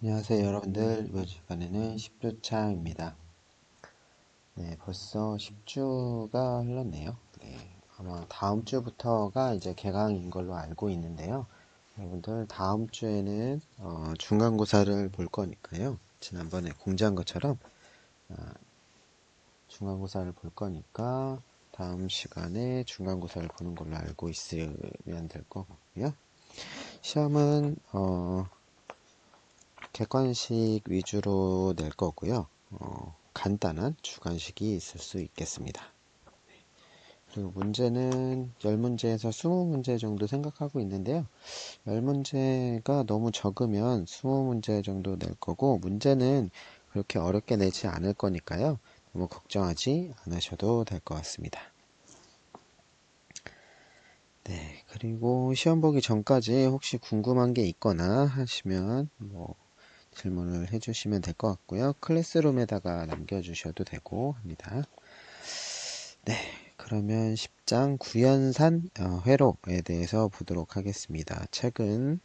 안녕하세요 여러분들. 이번 시간에는 10주차입니다. 네, 벌써 10주가 흘렀네요. 네, 아마 다음 주부터가 이제 개강인 걸로 알고 있는데요. 여러분들 다음 주에는 중간고사를 볼 거니까요. 지난번에 공지한 것처럼 중간고사를 볼 거니까 다음 시간에 중간고사를 보는 걸로 알고 있으면 될 것 같고요. 시험은 객관식 위주로 낼 거고요. 간단한 주관식이 있을 수 있겠습니다. 그리고 문제는 10문제에서 20문제 정도 생각하고 있는데요. 10문제가 너무 적으면 20문제 정도 낼 거고, 문제는 그렇게 어렵게 내지 않을 거니까요. 너무 걱정하지 않으셔도 될 것 같습니다. 네, 그리고 시험 보기 전까지 혹시 궁금한 게 있거나 하시면 질문을 해주시면 될 것 같고요. 클래스룸에다가 남겨주셔도 되고 합니다. 네, 그러면 10장 구연산 회로에 대해서 보도록 하겠습니다. 책은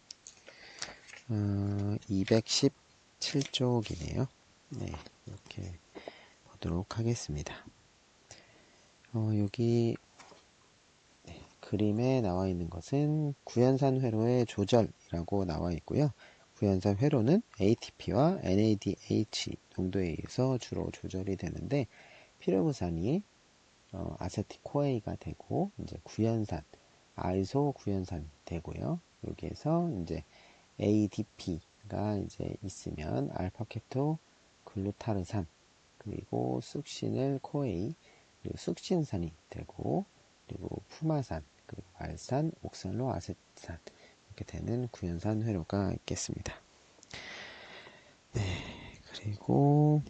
217쪽이네요. 네, 이렇게 보도록 하겠습니다. 여기 그림에 나와 있는 것은 구연산 회로의 조절이라고 나와 있고요. 구연산 회로는 ATP와 NADH 농도에 의해서 주로 조절이 되는데, 피르부산이 아세틱코에이가 되고, 이제 구연산, 아이소 구연산이 되고요. 여기에서 이제 ADP가 이제 있으면 알파케토 글루타르산, 그리고 쑥신을 코에이, 그리고 쑥신산이 되고, 그리고 푸마산, 그리고 알산, 옥살로 아세트산, 이렇게 되는 구연산 회로가 있겠습니다. 네, 그리고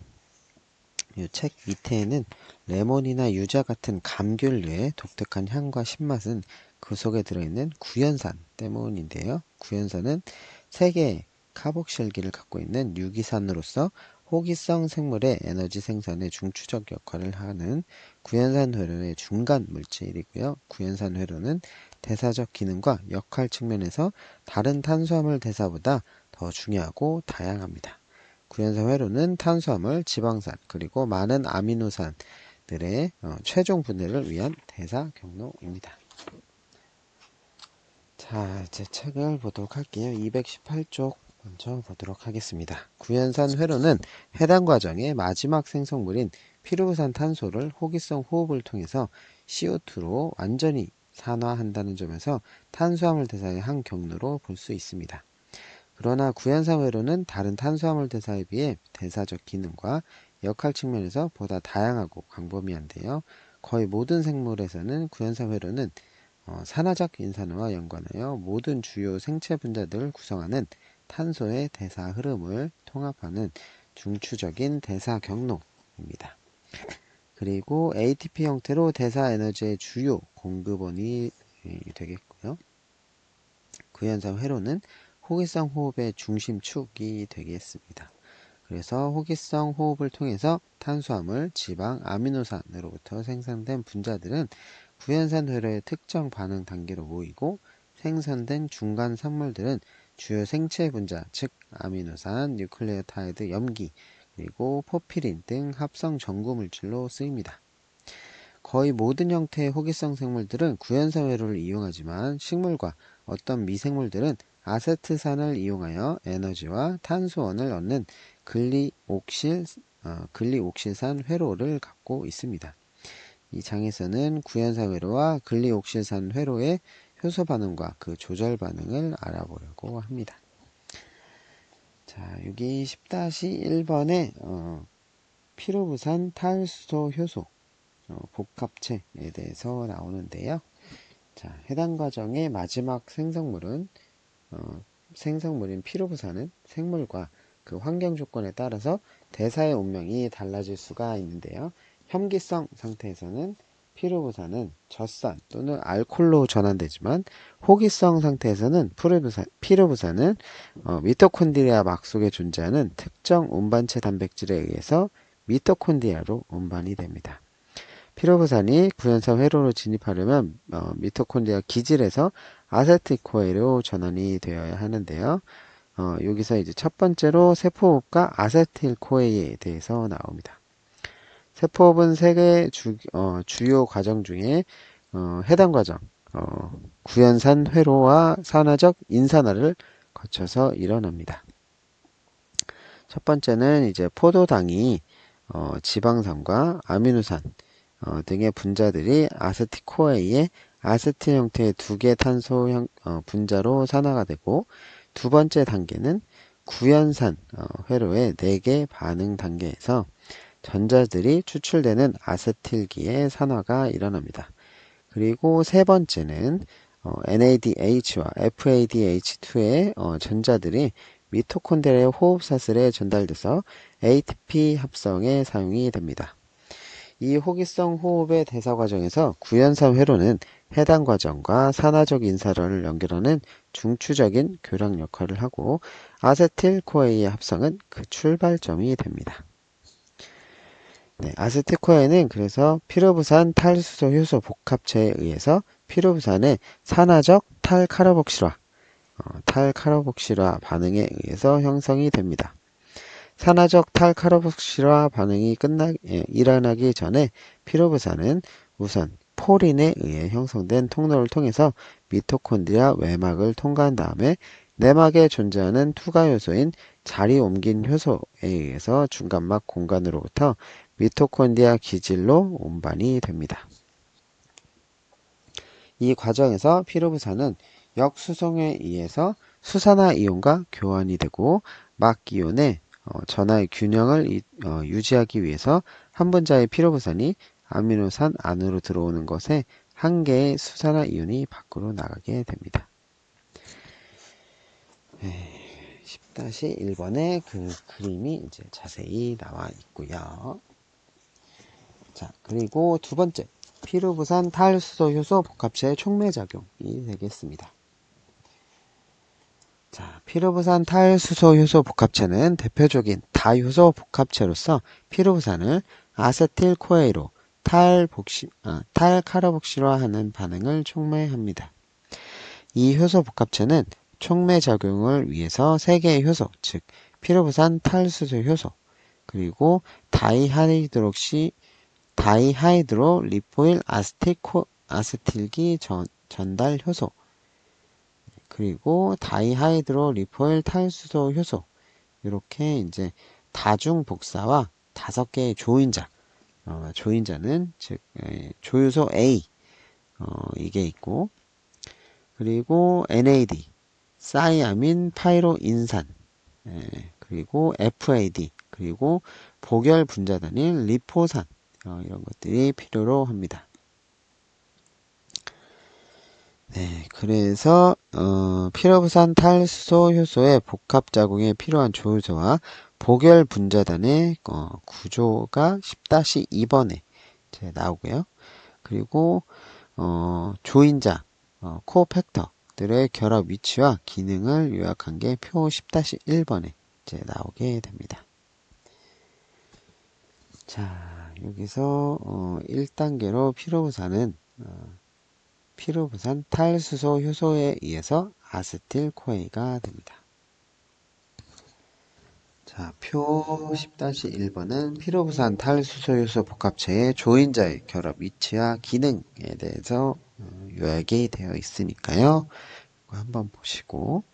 이 책 밑에는 레몬이나 유자 같은 감귤류의 독특한 향과 신맛은 그 속에 들어있는 구연산 때문인데요. 구연산은 세 개의 카복실기를 갖고 있는 유기산으로서 호기성 생물의 에너지 생산에 중추적 역할을 하는 구연산 회로의 중간 물질이고요. 구연산 회로는 대사적 기능과 역할 측면에서 다른 탄수화물 대사보다 더 중요하고 다양합니다. 구연산 회로는 탄수화물, 지방산, 그리고 많은 아미노산들의 최종 분해를 위한 대사 경로입니다. 자, 이제 책을 보도록 할게요. 218쪽 먼저 보도록 하겠습니다. 구연산 회로는 해당 과정의 마지막 생성물인 피루산 탄소를 호기성 호흡을 통해서 CO2로 완전히 산화한다는 점에서 탄수화물 대사의 한 경로로 볼 수 있습니다. 그러나 구연산 회로는 다른 탄수화물 대사에 비해 대사적 기능과 역할 측면에서 보다 다양하고 광범위한데요. 거의 모든 생물에서는 구연산 회로는 산화적 인산화와 연관하여 모든 주요 생체 분자들을 구성하는 탄소의 대사 흐름을 통합하는 중추적인 대사 경로입니다. 그리고 ATP 형태로 대사 에너지의 주요 공급원이 되겠고요. 구연산 회로는 호기성 호흡의 중심축이 되겠습니다. 그래서 호기성 호흡을 통해서 탄수화물, 지방, 아미노산으로부터 생산된 분자들은 구연산 회로의 특정 반응 단계로 모이고, 생산된 중간 산물들은 주요 생체 분자, 즉 아미노산, 뉴클레오타이드 염기, 그리고 포피린 등 합성 전구 물질로 쓰입니다. 거의 모든 형태의 호기성 생물들은 구연산 회로를 이용하지만, 식물과 어떤 미생물들은 아세트산을 이용하여 에너지와 탄소원을 얻는 글리옥실산 회로를 갖고 있습니다. 이 장에서는 구연산 회로와 글리옥실산 회로의 효소 반응과 그 조절 반응을 알아보려고 합니다. 자, 여기 10-1번에 피로부산 탈수소 효소 복합체에 대해서 나오는데요. 자, 해당 과정의 마지막 생성물인 피로부산은 생물과 그 환경 조건에 따라서 대사의 운명이 달라질 수가 있는데요. 혐기성 상태에서는 피로부산은 젖산 또는 알코올로 전환되지만, 호기성 상태에서는 피로부산은 미토콘드리아 막 속에 존재하는 특정 운반체 단백질에 의해서 미토콘드리아로 운반이 됩니다. 피로부산이 구연산 회로로 진입하려면 미토콘드리아 기질에서 아세틸코에로 전환이 되어야 하는데요. 여기서 이제 첫 번째로 세포호흡과 아세틸코에에 대해서 나옵니다. 세포호흡은 세 개 주요 과정 중에 해당 과정, 구연산 회로와 산화적 인산화를 거쳐서 일어납니다. 첫 번째는 이제 포도당이 지방산과 아미노산 등의 분자들이 아세틸코에에 아세틸 형태의 두 개 탄소 분자로 산화가 되고, 두 번째 단계는 구연산 회로의 4개 반응 단계에서 전자들이 추출되는 아세틸기의 산화가 일어납니다. 그리고 세 번째는 NADH와 FADH2의 전자들이 미토콘드리아의 호흡사슬에 전달돼서 ATP 합성에 사용이 됩니다. 이 호기성 호흡의 대사 과정에서 구연산 회로는 해당 과정과 산화적 인산화를 연결하는 중추적인 교량 역할을 하고, 아세틸코에의 합성은 그 출발점이 됩니다. 네, 아세틸코에는 그래서 피로부산 탈수소 효소 복합체에 의해서 피로부산의 산화적 탈카르복실화 반응에 의해서 형성이 됩니다. 산화적 탈카르복실화 반응이 일어나기 전에 피로부산은 우선 포린에 의해 형성된 통로를 통해서 미토콘드리아 외막을 통과한 다음에 내막에 존재하는 투가 요소인 자리 옮긴 효소에 의해서 중간막 공간으로부터 미토콘드리아 기질로 운반이 됩니다. 이 과정에서 피로부산은 역수송에 의해서 수산화 이온과 교환이 되고, 막 이온의 전하의 균형을 유지하기 위해서 한 분자의 피로부산이 아미노산 안으로 들어오는 것에 한 개의 수산화 이온이 밖으로 나가게 됩니다. 10-1번에 그 그림이 이제 자세히 나와 있고요. 자, 그리고 두 번째, 피로부산 탈수소 효소 복합체의 촉매작용이 되겠습니다. 자, 피로부산 탈수소 효소 복합체는 대표적인 다효소 복합체로서 피로부산을 아세틸코에로 탈카르복실화하는 반응을 촉매합니다. 이 효소 복합체는 촉매작용을 위해서 세 개의 효소, 즉 피로부산 탈수소 효소, 그리고 다이하이드로 리포일 아세틸기 전달 효소, 그리고 다이하이드로 리포일 탈수소 효소, 이렇게 이제 다중 복사와 5개의 조인자, 조인자는 즉 조효소 A 이게 있고, 그리고 NAD 사이아민 파이로인산, 그리고 FAD, 그리고 복열 분자단인 리포산, 이런 것들이 필요로 합니다. 네, 그래서 피로부산 탈수소 효소의 복합작용에 필요한 조효소와 복열 분자단의 구조가 10-2번에 나오고요. 그리고 조인자, 코팩터들의 결합 위치와 기능을 요약한 게 표 10-1번에 나오게 됩니다. 자, 여기서 1단계로 피로부산 탈수소 효소에 의해서 아세틸코에가 됩니다. 자, 표 10-1번은 피로부산 탈수소 효소 복합체의 조인자의 결합 위치와 기능에 대해서 요약이 되어 있으니까요. 한번 보시고.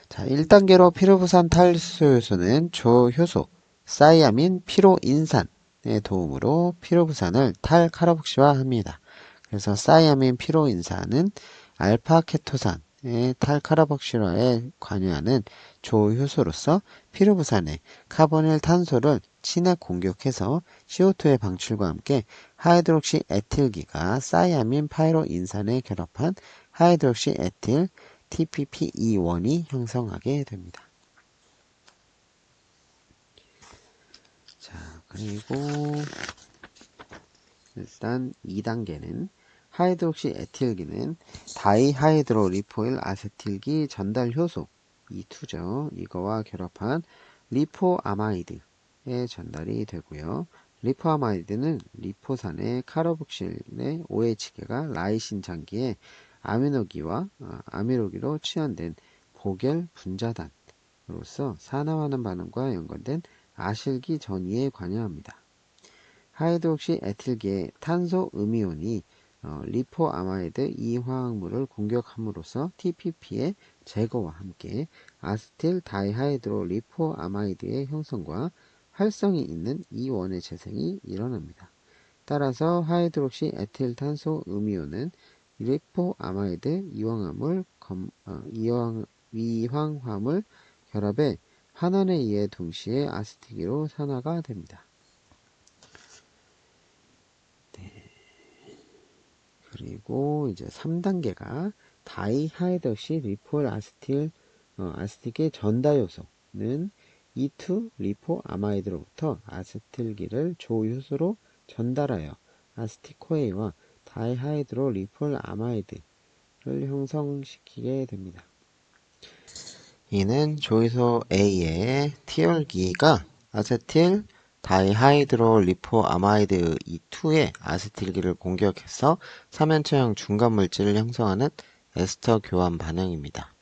자, 1단계로 피로부산 탈수소 효소는 조효소 사이아민 피로인산의 도움으로 피로부산을 탈카르복실화합니다. 그래서 사이아민 피로인산은 알파케토산의 탈카르복실화에 관여하는 조효소로서 피로부산의 카보닐 탄소를 친액 공격해서 CO2의 방출과 함께 하이드록시 에틸기가 사이아민 파이로인산에 결합한 하이드록시 에틸 TPP-E1이 형성하게 됩니다. 자, 그리고 일단 2단계는 하이드록시 에틸기는 다이하이드로 리포일 아세틸기 전달 효소 E2죠. 이거와 결합한 리포아마이드에 전달이 되고요. 리포아마이드는 리포산의 카르복실의 OH계가 라이신 장기에 아미노기로 치환된 보겔 분자단으로서 산화하는 반응과 연관된 아실기 전이에 관여합니다. 하이드록시 에틸기의 탄소 음이온이 리포아마이드 이 화학물을 공격함으로써 TPP의 제거와 함께 아세틸 다이하이드로 리포아마이드의 형성과 활성이 있는 이원의 재생이 일어납니다. 따라서 하이드록시 에틸탄소 음이온은 리포아마이드 이황화물 결합에 환원에 의해 동시에 아세틸기로 산화가 됩니다. 그리고 이제 3단계가 다이하이드록시 리포 아세틸의 전다 요소는 E2 리포아마이드로부터 아세틸기를 조효소로 전달하여 아세틸코에와 다이하이드로 리폴아마이드를 형성시키게 됩니다. 이는 조효소 A의 티올기가 아세틸 다이하이드로 리포아마이드 E2의 아세틸기를 공격해서 삼연체형 중간물질을 형성하는 에스터 교환 반응입니다.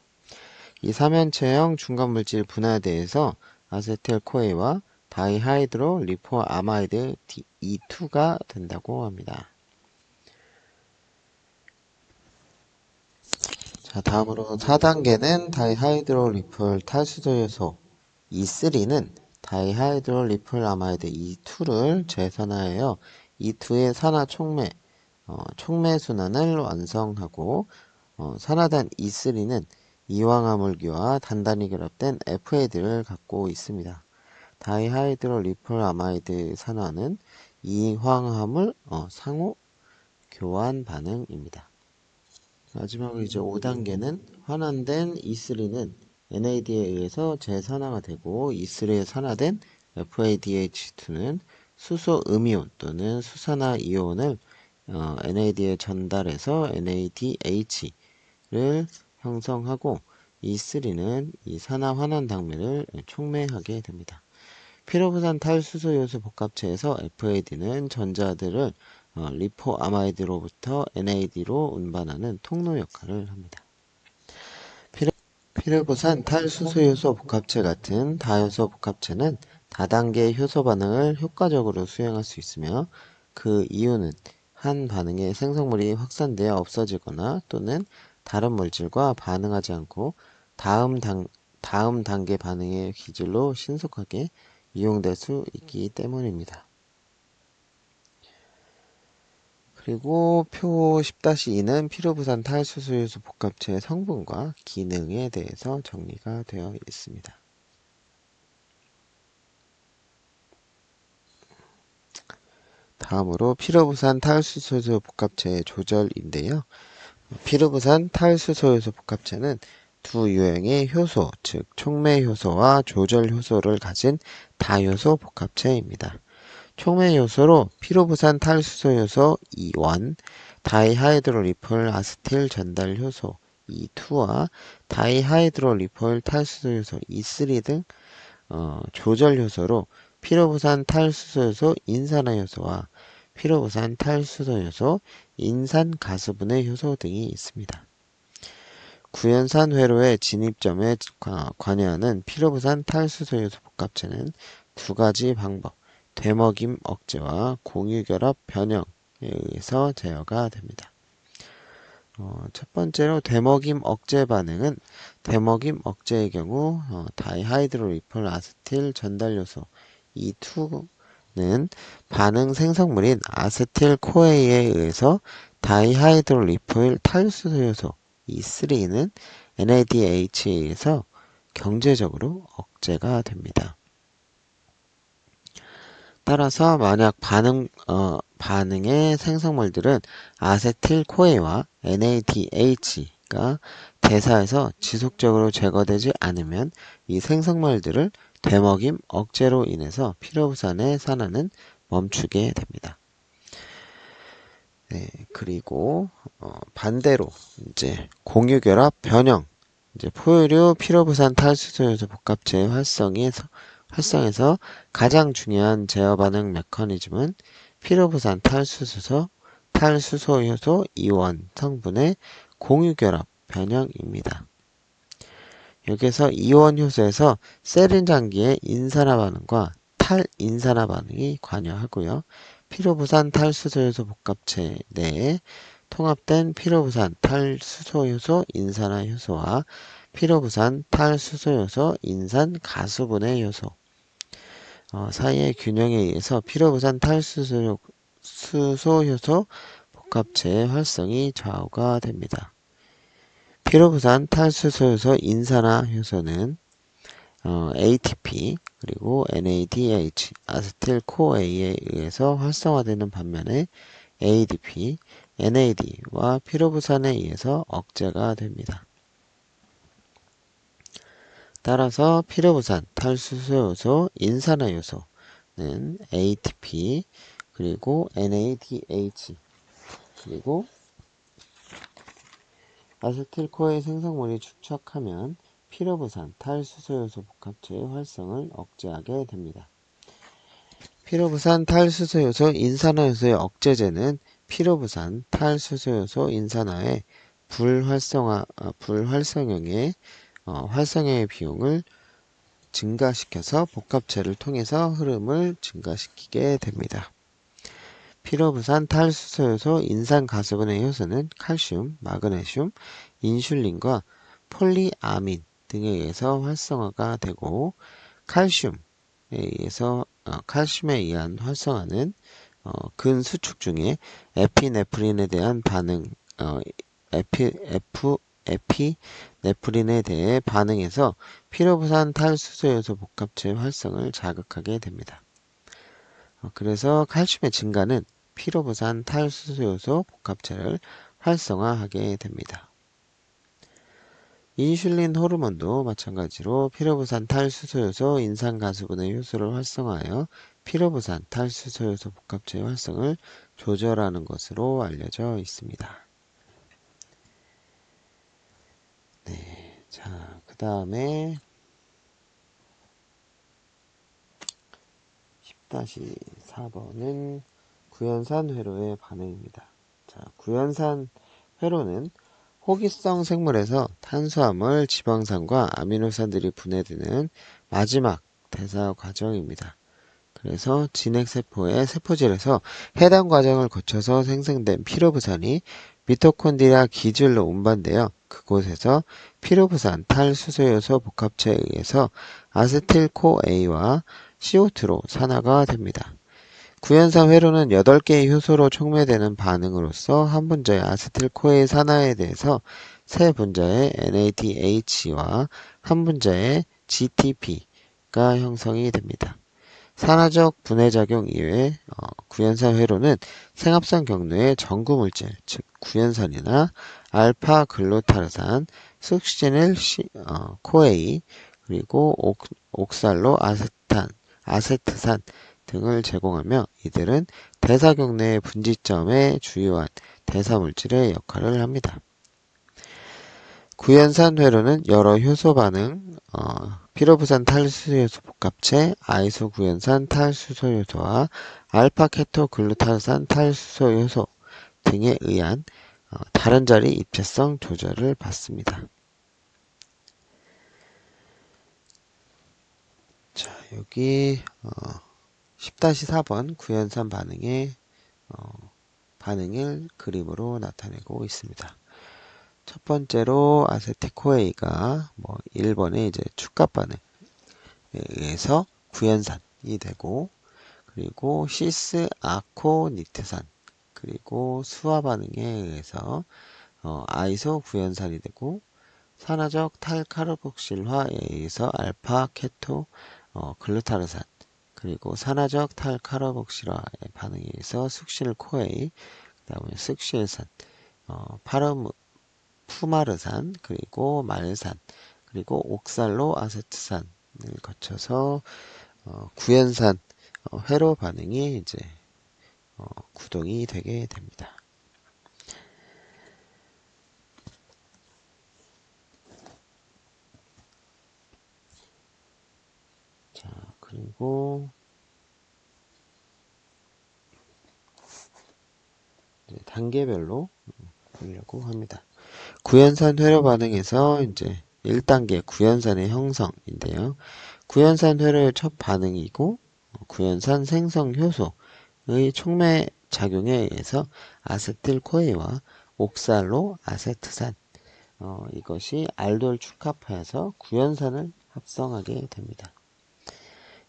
이 삼연체형 중간물질 분해대에서 아세틸코에와 다이하이드로 리포아마이드 E2가 된다고 합니다. 자, 다음으로 4단계는 다이하이드로 리폴 탈수소 요소 E3는 다이하이드로 리폴아마이드 E2를 재산화하여 E2의 산화 촉매 순환을 완성하고 산화된 E3는 이황화물기와 단단히 결합된 FAD를 갖고 있습니다. 다이하이드로 리폴아마이드 산화는 이황화물 상호 교환 반응입니다. 마지막으로 이제 5단계는 환원된 E3는 NAD에 의해서 재산화가 되고 E3에 산화된 FADH2는 수소 음이온 또는 수산화 이온을 NAD에 전달해서 NADH를 형성하고 E3는 이 산화 환원 단면을 촉매하게 됩니다. 피로부산 탈수소 요소 복합체에서 FAD는 전자들을 리포아마이드로부터 NAD로 운반하는 통로 역할을 합니다. 피르부산 탈수소 요소 복합체 같은 다요소 복합체는 다단계 효소 반응을 효과적으로 수행할 수 있으며 그 이유는 한 반응의 생성물이 확산되어 없어지거나 또는 다른 물질과 반응하지 않고 다음 단계 반응의 기질로 신속하게 이용될 수 있기 때문입니다. 그리고 표 10-2는 피로부산 탈수소 요소 복합체의 성분과 기능에 대해서 정리가 되어 있습니다. 다음으로 피로부산 탈수소 요소 복합체의 조절인데요. 피로부산 탈수소 요소 복합체는 두 유형의 효소, 즉 촉매 효소와 조절 효소를 가진 다요소 복합체입니다. 촉매 요소로 피로부산 탈수소 요소 E1, 다이하이드로 리폴 아세틸 전달 효소 E2와 다이하이드로 리폴 탈수소 요소 E3 등 조절 효소로 피로부산 탈수소 요소 인산화 효소와 피로부산 탈수소 요소 인산 가수분해 효소 등이 있습니다. 구연산 회로의 진입점에 관여하는 피로부산 탈수소 요소 복합체는 두 가지 방법, 되먹임 억제와 공유결합 변형에 의해서 제어가 됩니다. 첫 번째로 되먹임 억제 반응은 되먹임 억제의 경우 다이하이드로 리폴 아세틸 전달 요소 E2는 반응 생성물인 아세틸 코에이에 의해서 다이하이드로 리폴 탈수소 요소 E3는 NADH에 의해서 경제적으로 억제가 됩니다. 따라서 만약 반응의 생성물들은 아세틸 코에와 NADH가 대사에서 지속적으로 제거되지 않으면 이 생성물들을 되먹임 억제로 인해서 피로부산의 산화는 멈추게 됩니다. 네, 그리고 반대로 이제 공유결합 변형, 이제 포유류 피로부산 탈수소 요소 복합체의 활성에서 가장 중요한 제어 반응 메커니즘은 피로부산 탈수소 요소 이온 성분의 공유결합 변형입니다. 여기서 이온 효소에서 세린 장기의 인산화 반응과 탈인산화 반응이 관여하고요. 피로부산 탈수소효소 복합체 내에 통합된 피로부산 탈수소효소 인산화 효소와 피로부산 탈수소효소 인산 가수분해 효소 사이의 균형에 의해서 피로부산 탈수소효소 복합체의 활성이 좌우가 됩니다. 피로부산 탈수소효소 인산화 효소는 ATP 그리고 NADH 아세틸코A에 의해서 활성화되는 반면에 ADP, NAD와 피로부산에 의해서 억제가 됩니다. 따라서 피로부산 탈수소효소 인산화 요소는 ATP 그리고 NADH 그리고 아세틸코의 생성물이 축적하면 피로부산 탈수소효소 복합체의 활성을 억제하게 됩니다. 피로부산 탈수소효소 인산화효소의 억제제는 피로부산 탈수소효소 인산화의 불활성형의 활성형의 비용을 증가시켜서 복합체를 통해서 흐름을 증가시키게 됩니다. 피로부산 탈수소효소 인산가수분해 효소는 칼슘, 마그네슘, 인슐린과 폴리아민 등에 의해서 활성화가 되고 칼슘에 의한 활성화는 근수축 중에 에피네프린에 대한 반응 에피네프린에 대해 반응해서 피로부산 탈수소효소 복합체 활성을 자극하게 됩니다. 그래서 칼슘의 증가는 피로부산 탈수소효소 복합체를 활성화하게 됩니다. 인슐린 호르몬도 마찬가지로 피로부산 탈수소효소 인산가수분해 효소를 활성화하여 피로부산 탈수소효소 복합체의 활성을 조절하는 것으로 알려져 있습니다. 네, 자, 그 다음에 10-4번은 구연산 회로의 반응입니다. 자, 구연산 회로는 호기성 생물에서 탄수화물, 지방산과 아미노산들이 분해되는 마지막 대사 과정입니다. 그래서 진핵세포의 세포질에서 해당 과정을 거쳐서 생성된 피로부산이 미토콘드리아 기질로 운반되어 그곳에서 피로부산 탈수소효소 복합체에 의해서 아세틸코A와 CO2로 산화가 됩니다. 구연산 회로는 8개의 효소로 촉매되는 반응으로서 한 분자의 아세틸코A 산화에 대해서 세 분자의 NADH와 한 분자의 GTP가 형성이 됩니다. 산화적 분해작용 이외에 구연산 회로는 생합성 경로의 전구물질, 즉 구연산이나 알파글루타르산, 숙시닐 코에이, 그리고 옥살로 아세트산 등을 제공하며 이들은 대사 경로의 분지점의 주요한 대사물질의 역할을 합니다. 구연산 회로는 여러 효소 반응, 피로부산 탈수소효소 복합체, 아이소구연산 탈수소효소와 알파케토글루타산 탈수소효소 등에 의한 다른 자리 입체성 조절을 받습니다. 자, 여기 10-4번 구연산 반응의 반응을 그림으로 나타내고 있습니다. 첫 번째로 아세티코에이가 1번의 이제 축갑 반응에 의해서 구연산이 되고, 그리고 시스 아코니트산, 그리고 수화 반응에 의해서 아이소 구연산이 되고, 산화적 탈카르복실화에 의해서 알파 케토 글루타르산, 그리고 산화적 탈카르복실화의 반응에 의해서 숙실 코에이, 그 다음에 숙실산, 푸마르산, 그리고 말산, 그리고 옥살로 아세트산을 거쳐서 구연산 회로 반응이 이제 구동이 되게 됩니다. 자, 그리고 단계별로 보려고 합니다. 구연산 회로 반응에서 이제 1단계 구연산의 형성인데요. 구연산 회로의 첫 반응이고 구연산 생성 효소의 촉매 작용에 의해서 아세틸코에와 옥살로 아세트산 이것이 알돌 축합하여서 구연산을 합성하게 됩니다.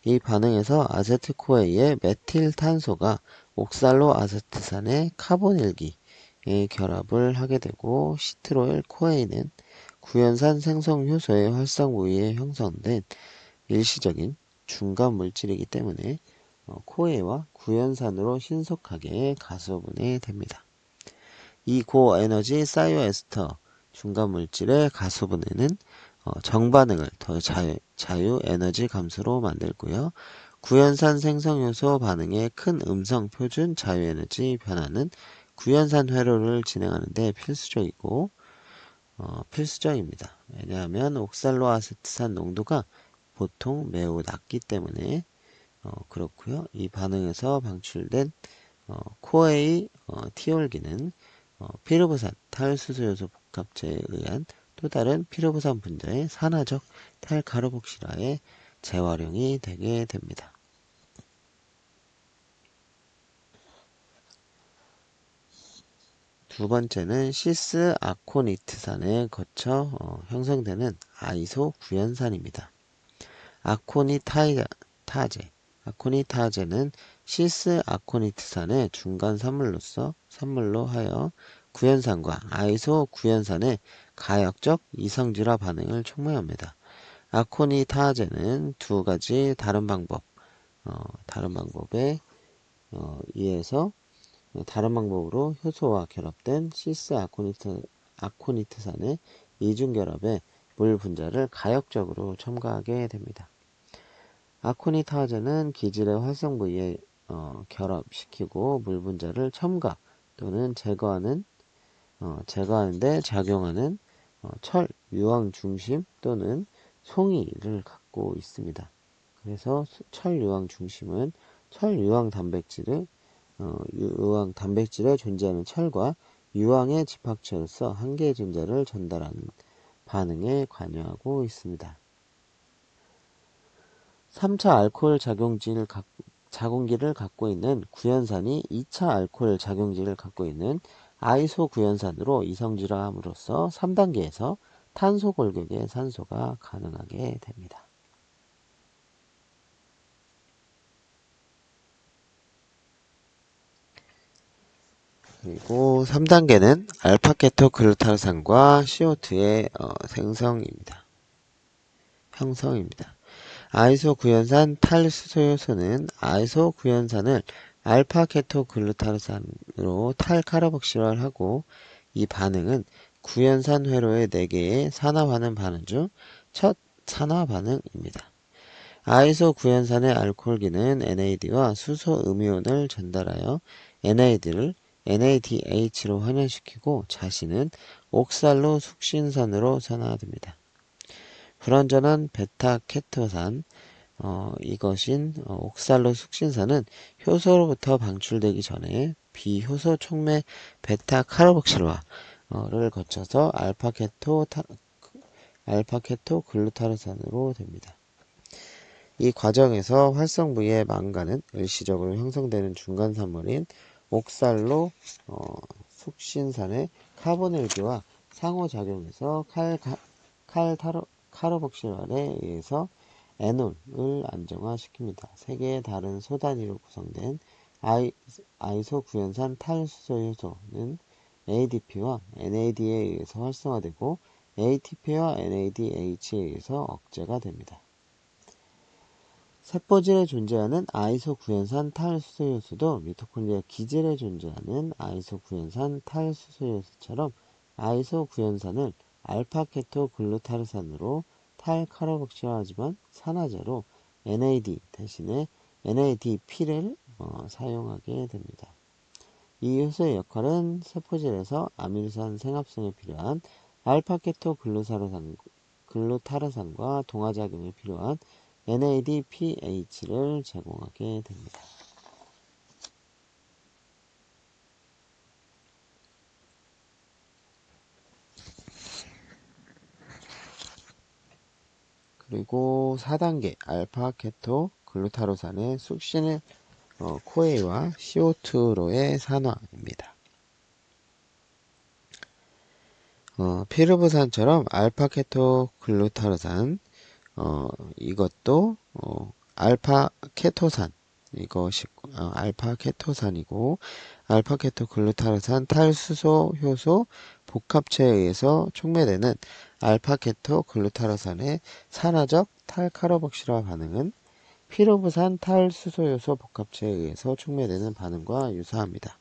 이 반응에서 아세틸코에의 메틸탄소가 옥살로 아세트산의 카본일기에 결합을 하게 되고 시트로일 코에이는 구연산 생성 효소의 활성 부위에 형성된 일시적인 중간 물질이기 때문에 코에이와 구연산으로 신속하게 가수분해 됩니다. 이 고에너지 사이오에스터 중간 물질의 가수분해는 정반응을 더 자유 에너지 감소로 만들고요. 구연산 생성효소 반응의 큰 음성 표준 자유에너지 변화는 구연산 회로를 진행하는 데 필수적입니다. 왜냐하면 옥살로아세트산 농도가 보통 매우 낮기 때문에 그렇고요. 이 반응에서 방출된 코에이 티올기는 피르부산 탈수소요소 복합체에 의한 또 다른 피르부산 분자의 산화적 탈카르복실화에 재활용이 되게 됩니다. 두 번째는 시스 아코니트산에 거쳐 형성되는 아이소 구연산입니다. 아코니타제는 시스 아코니트산의 중간 산물로 하여 구연산과 아이소 구연산의 가역적 이성질화 반응을 촉매합니다. 아코니타제는 두 가지 다른 방법에 의해서 다른 방법으로 효소와 결합된 시스 아코니트산의 이중결합에 물 분자를 가역적으로 첨가하게 됩니다. 아코니타제는 기질의 활성 부위에 결합시키고 물 분자를 첨가 또는 제거하는데 작용하는 철 유황 중심 또는 송이를 갖고 있습니다. 그래서 철 유황 중심은 철 유황 단백질에 존재하는 철과 유황의 집합체로서 한 개의 전자를 전달하는 반응에 관여하고 있습니다. 3차 알코올 작용기를 갖고 있는 구연산이 2차 알코올 작용기를 갖고 있는 아이소 구연산으로 이성질화함으로써 3단계에서 탄소 골격의 산소가 가능하게 됩니다. 그리고 3단계는 알파케토글루타산과 CO2의 형성입니다. 아이소 구연산 탈수소요소는 아이소 구연산을 알파케토글루타산으로 탈카르복실화를 하고 이 반응은 구연산 회로의 4개의 산화 반응 중 첫 산화 반응입니다. 아이소 구연산의 알코올기는 NAD와 수소 음이온을 전달하여 NAD를 NADH로 환원시키고 자신은 옥살로 숙신산으로 산화됩니다. 불완전한 베타케토산 이것인 옥살로 숙신산은 효소로부터 방출되기 전에 비효소 촉매 베타카르복실화를 거쳐서 알파케토 글루타르산으로 됩니다. 이 과정에서 활성 부위의 망간은 일시적으로 형성되는 중간산물인 옥살로 숙신산의 카본일기와 상호작용해서 카르복실환에 의해서 에놀을 안정화시킵니다. 세 개의 다른 소단위로 구성된 아이소 구연산 탈수소효소는 ADP와 NAD에 의해서 활성화되고 ATP와 NADH에 의해서 억제가 됩니다. 세포질에 존재하는 아이소 구연산 탈수소요소도 미토콘드리아 기질에 존재하는 아이소 구연산 탈수소요소처럼 아이소 구연산을 알파케토 글루타르산으로 탈카르복실화하지만 산화제로 NAD 대신에 NADP를 사용하게 됩니다. 이 효소의 역할은 세포질에서 아밀산 생합성에 필요한 알파케토 글루타르산과 동화작용에 필요한 NADPH를 제공하게 됩니다. 그리고 4단계 알파 케토 글루타로산의 숙신을 코에이와 CO2로의 산화입니다. 피르부산처럼 알파 케토 글루타로산 이것도 알파 케토산 이것이 알파 케토산이고 알파 케토 글루타로산 탈수소 효소 복합체에 의해서 촉매되는 알파 케토 글루타로산의 산화적 탈카르복실화 반응은 피르부산 탈수소 요소 복합체에 의해서 촉매되는 반응과 유사합니다.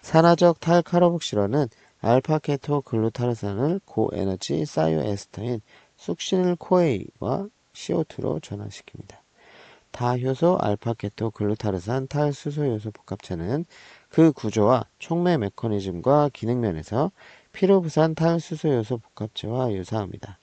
산화적 탈카르복실화는 알파 케토 글루타로산을 고에너지 사이오에스터인 숙시닐 코에이와 CO2로 전환시킵니다. 다효소 알파 케토 글루타르산 탈수소 요소 복합체는 그 구조와 촉매 메커니즘과 기능 면에서 피로부산 탈수소 요소 복합체와 유사합니다.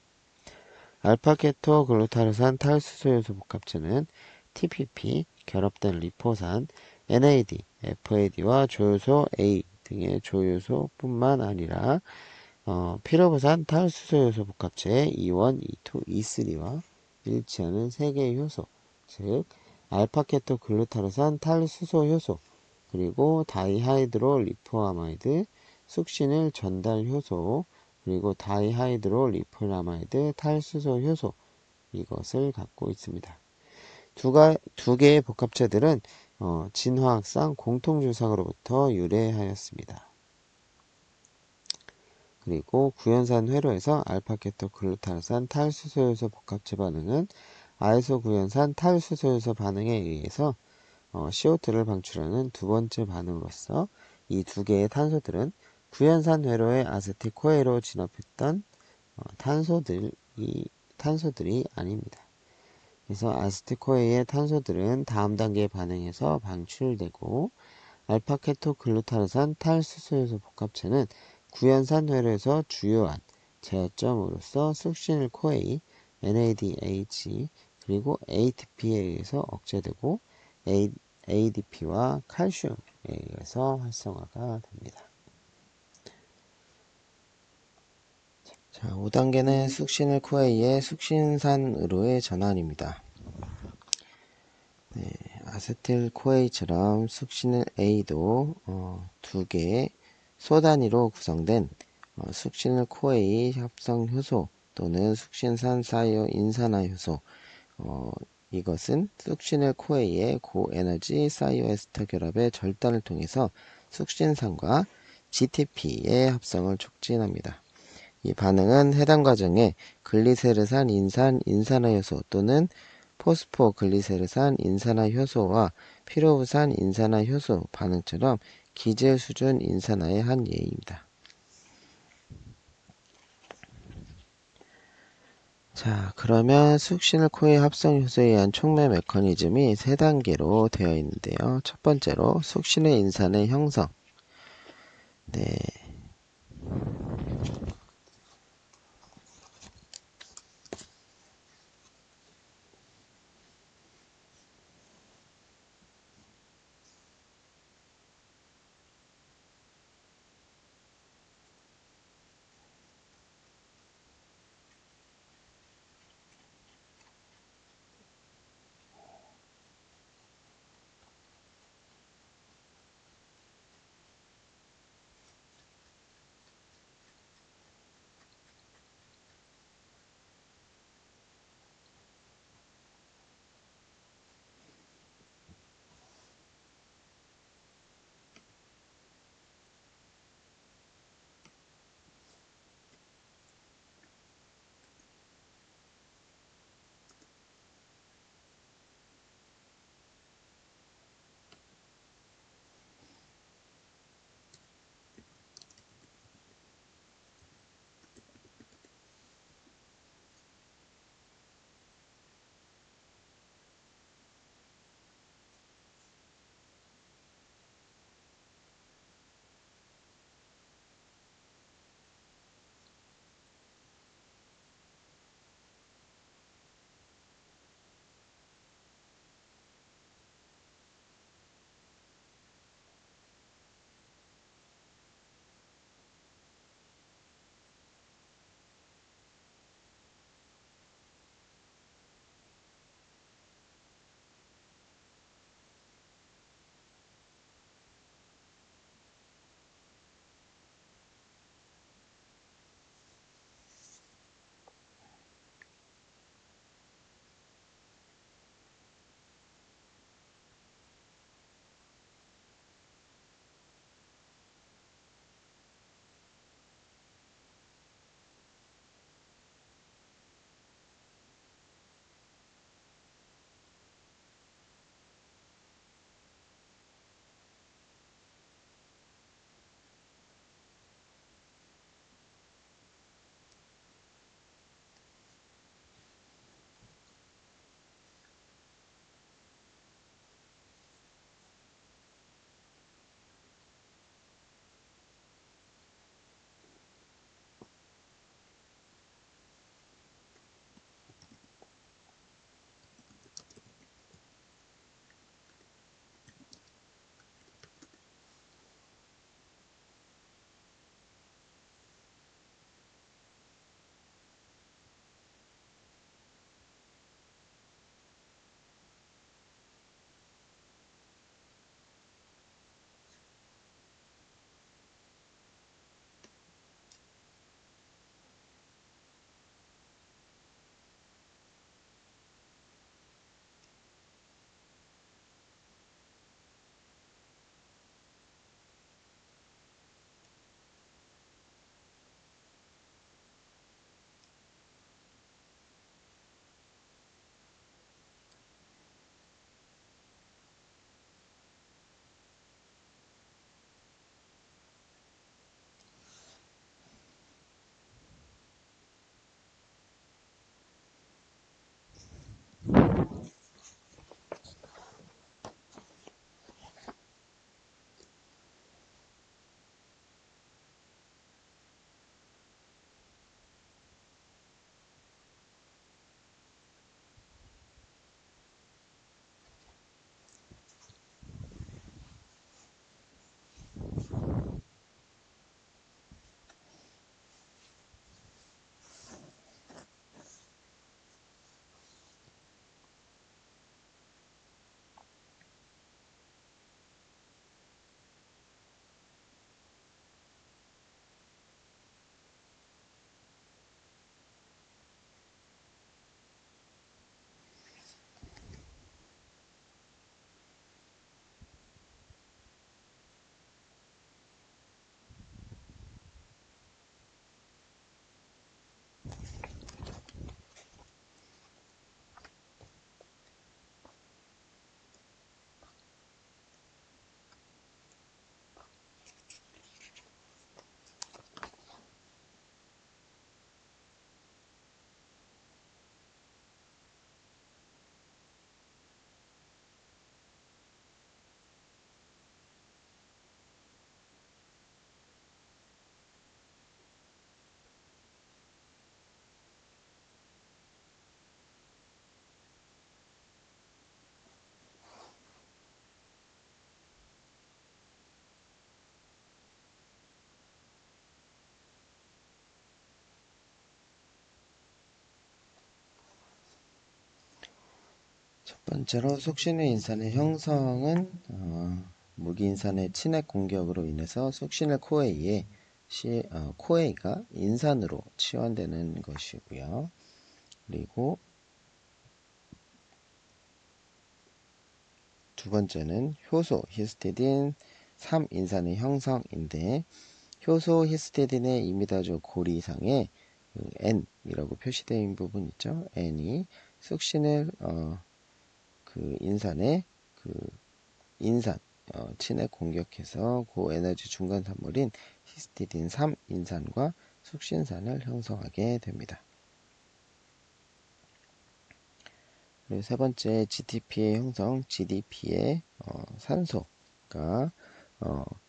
알파 케토 글루타르산 탈수소 요소 복합체는 TPP, 결합된 리포산, NAD, FAD와 조효소 A 등의 조효소뿐만 아니라 피로부산 탈수소 요소 복합체의 E1, E2, E3와 일치하는 3개의 효소, 즉 알파케토 글루타르산 탈수소 효소, 그리고 다이하이드로 리포아마이드, 숙신을 전달 효소, 그리고 다이하이드로 리포아마이드 탈수소 효소, 이것을 갖고 있습니다. 두 개의 복합체들은 진화학상 공통주상으로부터 유래하였습니다. 그리고 구연산 회로에서 알파케토 글루타르산 탈수소요소 복합체 반응은 아이소 구연산 탈수소요소 반응에 의해서 CO2를 방출하는 두 번째 반응으로서 이 두 개의 탄소들은 구연산 회로의 아세틱 코에로 진압했던 탄소들이 아닙니다. 그래서 아세틱 코에의 탄소들은 다음 단계의 반응에서 방출되고 알파케토 글루타르산 탈수소요소 복합체는 구연산 회로에서 주요한 제어점으로서 숙신일 코에이, NADH, 그리고 ATP에 의해서 억제되고 ADP와 칼슘에 의해서 활성화가 됩니다. 자, 5단계는 숙신일 코에이의 숙신산으로의 전환입니다. 네, 아세틸 코에이처럼 숙신일 A도 두 개의 소단위로 구성된 숙신일 코에이 합성 효소 또는 숙신산 사이오 인산화 효소 이것은 숙신일 코에이의 고에너지 사이오에스터 결합의 절단을 통해서 숙신산과 GTP의 합성을 촉진합니다. 이 반응은 해당 과정에 글리세르산 인산 인산화 효소 또는 포스포글리세르산 인산화 효소와 피로부산 인산화 효소 반응처럼 기질 수준 인산화의 한 예입니다. 자, 그러면 숙신을 코의 합성 효소에 의한 촉매 메커니즘이 세 단계로 되어 있는데요. 첫 번째로 숙신의 인산의 형성. 네. 번째로 숙신의 인산의 형성은 무기인산의 친핵 공격으로 인해서 숙신의 코에이에 코에이가 인산으로 치환되는 것이고요. 그리고 두 번째는 효소 히스티딘 3인산의 형성인데, 효소 히스티딘의 이미다조 고리상에 N이라고 표시되어 있는 부분 있죠. N이 숙신을 그 인산의 그 인산 친핵 공격해서 고에너지 중간 산물인 히스티딘 3인산과 숙신산을 형성하게 됩니다. 그리고 세 번째 GTP의 형성, GDP의 산소가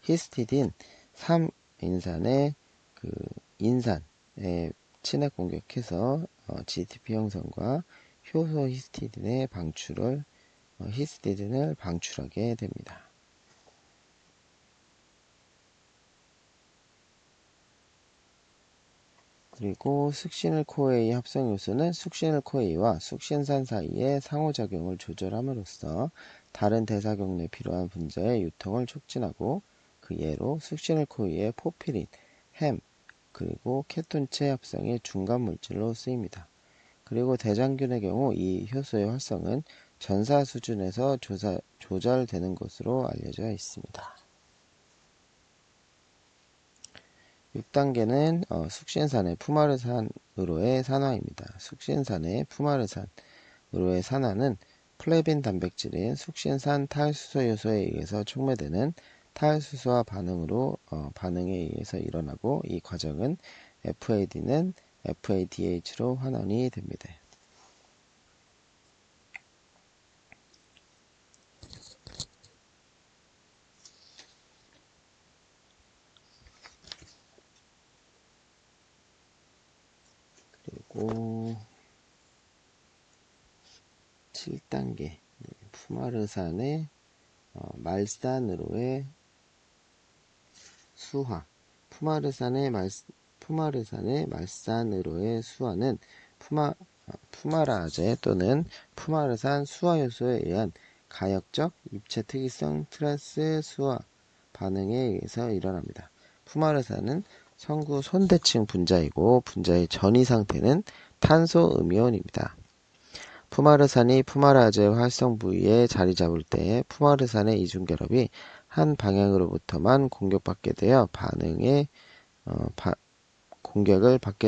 히스티딘 3인산의 그 인산에 친핵 공격해서 GTP 형성과 효소 히스티딘의 히스티딘을 방출하게 됩니다. 그리고 숙신일코에이 합성 요소는 숙신일코에이와 숙신산 사이의 상호작용을 조절함으로써 다른 대사 경로에 필요한 분자의 유통을 촉진하고, 그 예로 숙신일코에이의 포피린, 햄, 그리고 케톤체 합성의 중간 물질로 쓰입니다. 그리고 대장균의 경우 이 효소의 활성은 전사 수준에서 조절되는 것으로 알려져 있습니다. 6단계는 숙신산의 푸마르산으로의 산화입니다. 숙신산의 푸마르산으로의 산화는 플레빈 단백질인 숙신산 탈수소 요소에 의해서 촉매되는 탈수소화 반응에 의해서 일어나고, 이 과정은 FAD는 FADH로 환원이 됩니다. 그리고 7단계 푸마르산의 말산으로의 수화. 푸마르산의 말산으로의 수화는 푸마라제 또는 푸마르산 수화효소에 의한 가역적 입체 특이성 트랜스 수화 반응에 의해서 일어납니다. 푸마르산은 성구 손대칭 분자이고, 분자의 전이 상태는 탄소 음이온입니다. 푸마르산이 푸마라제 활성 부위에 자리 잡을 때 푸마르산의 이중결합이 한 방향으로부터만 공격을 받게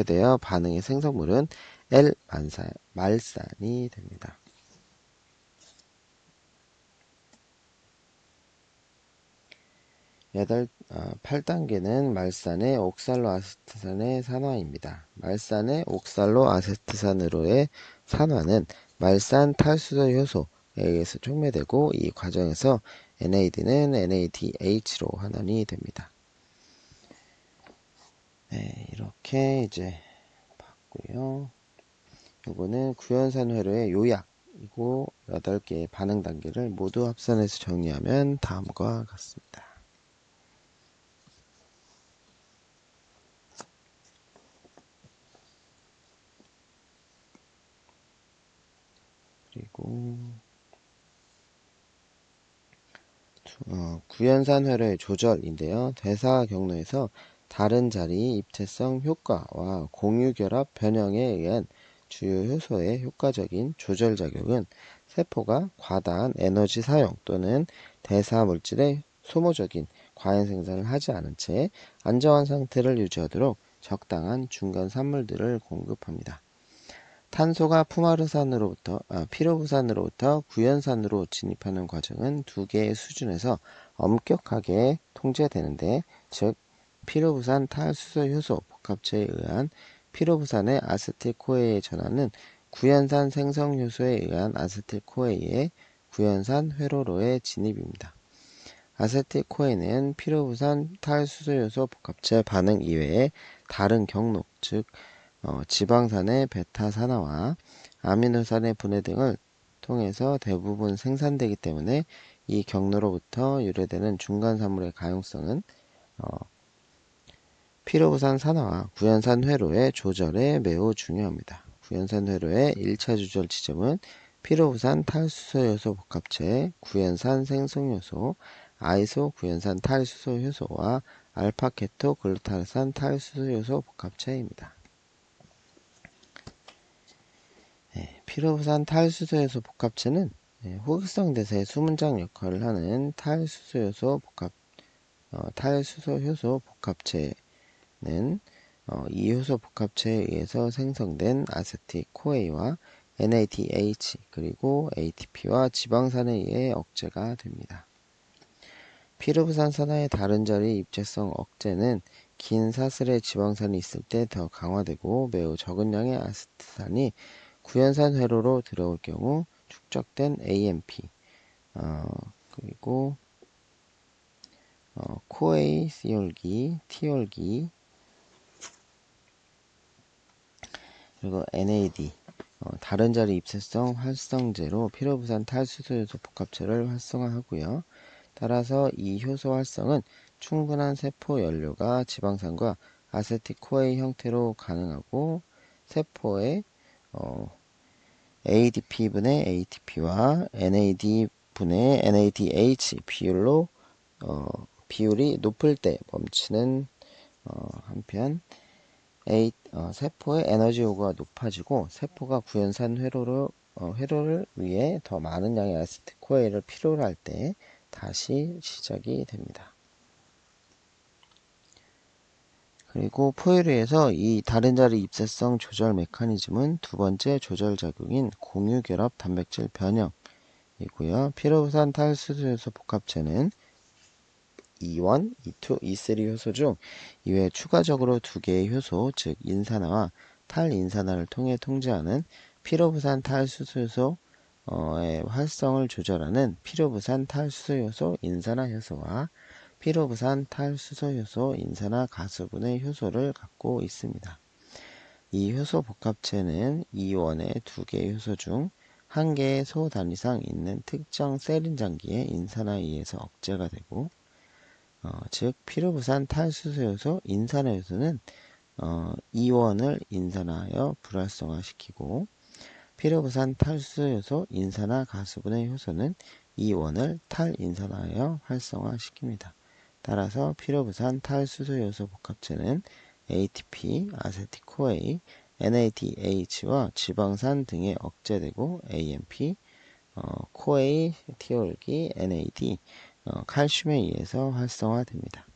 되어 반응의 생성물은 L말산이 됩니다. 8단계는 말산의 옥살로아세트산의 산화입니다. 말산의 옥살로아세트산으로의 산화는 말산 탈수소 효소에 의해서 촉매되고, 이 과정에서 NAD는 NADH로 환원이 됩니다. 네, 이렇게 이제 봤고요. 이거는 구연산 회로의 요약이고, 8개의 반응 단계를 모두 합산해서 정리하면 다음과 같습니다. 그리고 구연산 회로의 조절인데요. 대사 경로에서 다른 자리 입체성 효과와 공유결합 변형에 의한 주요 효소의 효과적인 조절작용은 세포가 과다한 에너지 사용 또는 대사 물질의 소모적인 과잉 생산을 하지 않은 채 안정한 상태를 유지하도록 적당한 중간 산물들을 공급합니다. 탄소가 피로부산으로부터 구연산으로 진입하는 과정은 두 개의 수준에서 엄격하게 통제되는데, 즉 피로부산 탈수소 효소 복합체에 의한 피로부산의 아세틸코에의 전환은 구연산 생성 효소에 의한 아세틸코에의 구연산 회로로의 진입입니다. 아세틸코에는 피로부산 탈수소 효소 복합체 반응 이외에 다른 경로, 즉 지방산의 베타 산화와 아미노산의 분해 등을 통해서 대부분 생산되기 때문에 이 경로로부터 유래되는 중간산물의 가용성은 피로부산 산화와 구연산 회로의 조절에 매우 중요합니다. 구연산 회로의 1차 조절 지점은 피로부산 탈수소 요소 복합체, 구연산 생성요소, 아이소 구연산 탈수소 효소와 알파케토 글루타산 탈수소 요소 복합체입니다. 피로부산 탈수소 요소 복합체는 호기성 대사의 수문장 역할을 하는 탈수소 효소 복합체는 이 효소 복합체에 의해서 생성된 아세틱 코에이와 NADH 그리고 ATP와 지방산에 의해 억제가 됩니다. 피로부산 산화의 다른 자리 입체성 억제는 긴 사슬의 지방산이 있을 때 더 강화되고 매우 적은 양의 아세트산이 구연산 회로로 들어올 경우 축적된 AMP 그리고 코에이 C열기, T열기 그리고 NAD 다른 자리 입체성 활성제로 피로부산 탈수소 요소 복합체를 활성화하고요. 따라서 이 효소 활성은 충분한 세포 연료가 지방산과 아세틱코에이 형태로 가능하고 세포의 ADP분의 ATP와 NAD분의 NADH 비율이 높을 때 멈추는 한편 세포의 에너지 요구가 높아지고 세포가 구연산 회로를 위해 더 많은 양의 아세틸코에이를 필요로 할 때 다시 시작이 됩니다. 그리고 포유류에서 이 다른 자리 입체성 조절 메커니즘은 두 번째 조절 작용인 공유결합 단백질 변형이고요. 피로부산 탈수소 요소 복합체는 E1, E2, E3 효소 중 이외에 추가적으로 두 개의 효소, 즉 인산화와 탈인산화를 통해 통제하는 피로부산 탈수소 요소의 활성을 조절하는 피로부산 탈수소 요소 인산화 효소와 피로부산 탈수소 효소 인산화 가수분의 효소를 갖고 있습니다. 이 효소 복합체는 E1의 두 개의 효소 중 한 개의 소 단위상 있는 특정 세린 장기의 인산화에 의해서 억제가 되고 즉 피로부산 탈수소 요소 인산화 요소는 E1을 인산화하여 불활성화시키고 피로부산 탈수소 요소 인산화 가수분해 효소는 E1을 탈인산화하여 활성화시킵니다. 따라서 피로부산 탈수소 요소 복합체는 ATP, 아세틱코에이, NADH와 지방산 등에 억제되고 AMP, 코에이, 티올기, NAD, 칼슘에 의해서 활성화됩니다.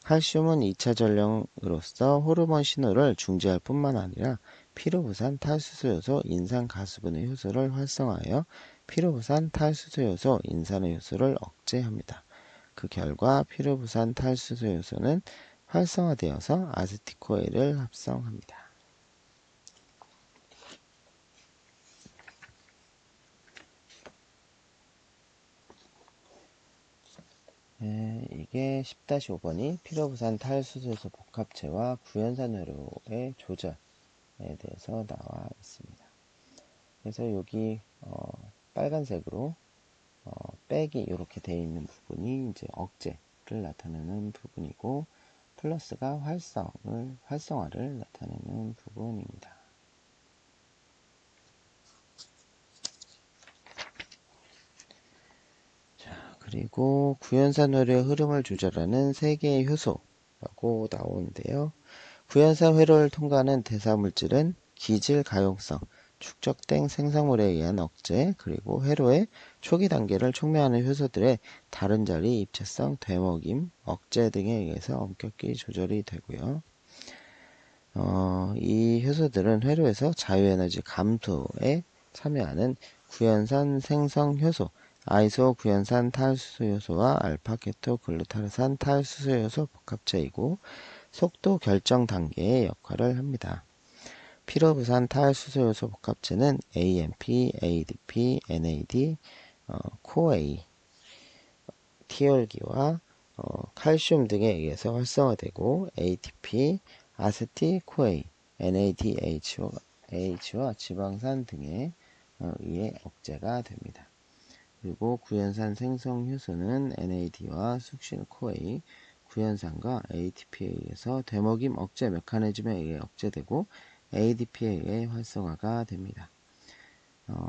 칼슘은 2차 전령으로서 호르몬 신호를 중지할 뿐만 아니라 피로부산 탈수소 요소 인산 가수분해 효소를 활성화하여 피로부산 탈수소 요소 인산화 효소를 억제합니다. 그 결과 피로부산 탈수소 요소는 활성화되어서 아세틱코에이를 합성합니다. 이게 10-5번이 피로부산 탈수소 요소 복합체와 구연산 회로의 조절에 대해서 나와 있습니다. 그래서 여기 빨간색으로 빼기 이렇게 되어 있는 부분이 이제 억제를 나타내는 부분이고 플러스가 활성화를 나타내는 부분입니다. 자, 그리고 구연산 회로의 흐름을 조절하는 세 개의 효소라고 나오는데요. 구연산 회로를 통과하는 대사물질은 기질 가용성, 축적된 생성물에 의한 억제, 그리고 회로의 초기 단계를 촉매하는 효소들의 다른 자리 입체성, 되먹임, 억제 등에 의해서 엄격히 조절이 되고요. 이 효소들은 회로에서 자유에너지 감소에 참여하는 구연산 생성 효소, 아이소 구연산 탈수소 효소와 알파케토 글루타르산 탈수소 효소 복합체이고 속도 결정 단계의 역할을 합니다. 피로부산 탈수소 요소 복합체는 AMP, ADP, NAD, 코에이, 티올기와 칼슘 등에 의해서 활성화되고 ATP, 아세틸코에이, NADH와 지방산 등에 의해 억제가 됩니다. 그리고 구연산 생성 효소는 NAD와 숙신코에이, 구연산과 ATP에 의해서 되먹임 억제 메커니즘에 의해 억제되고 ADP에 의해 활성화가 됩니다.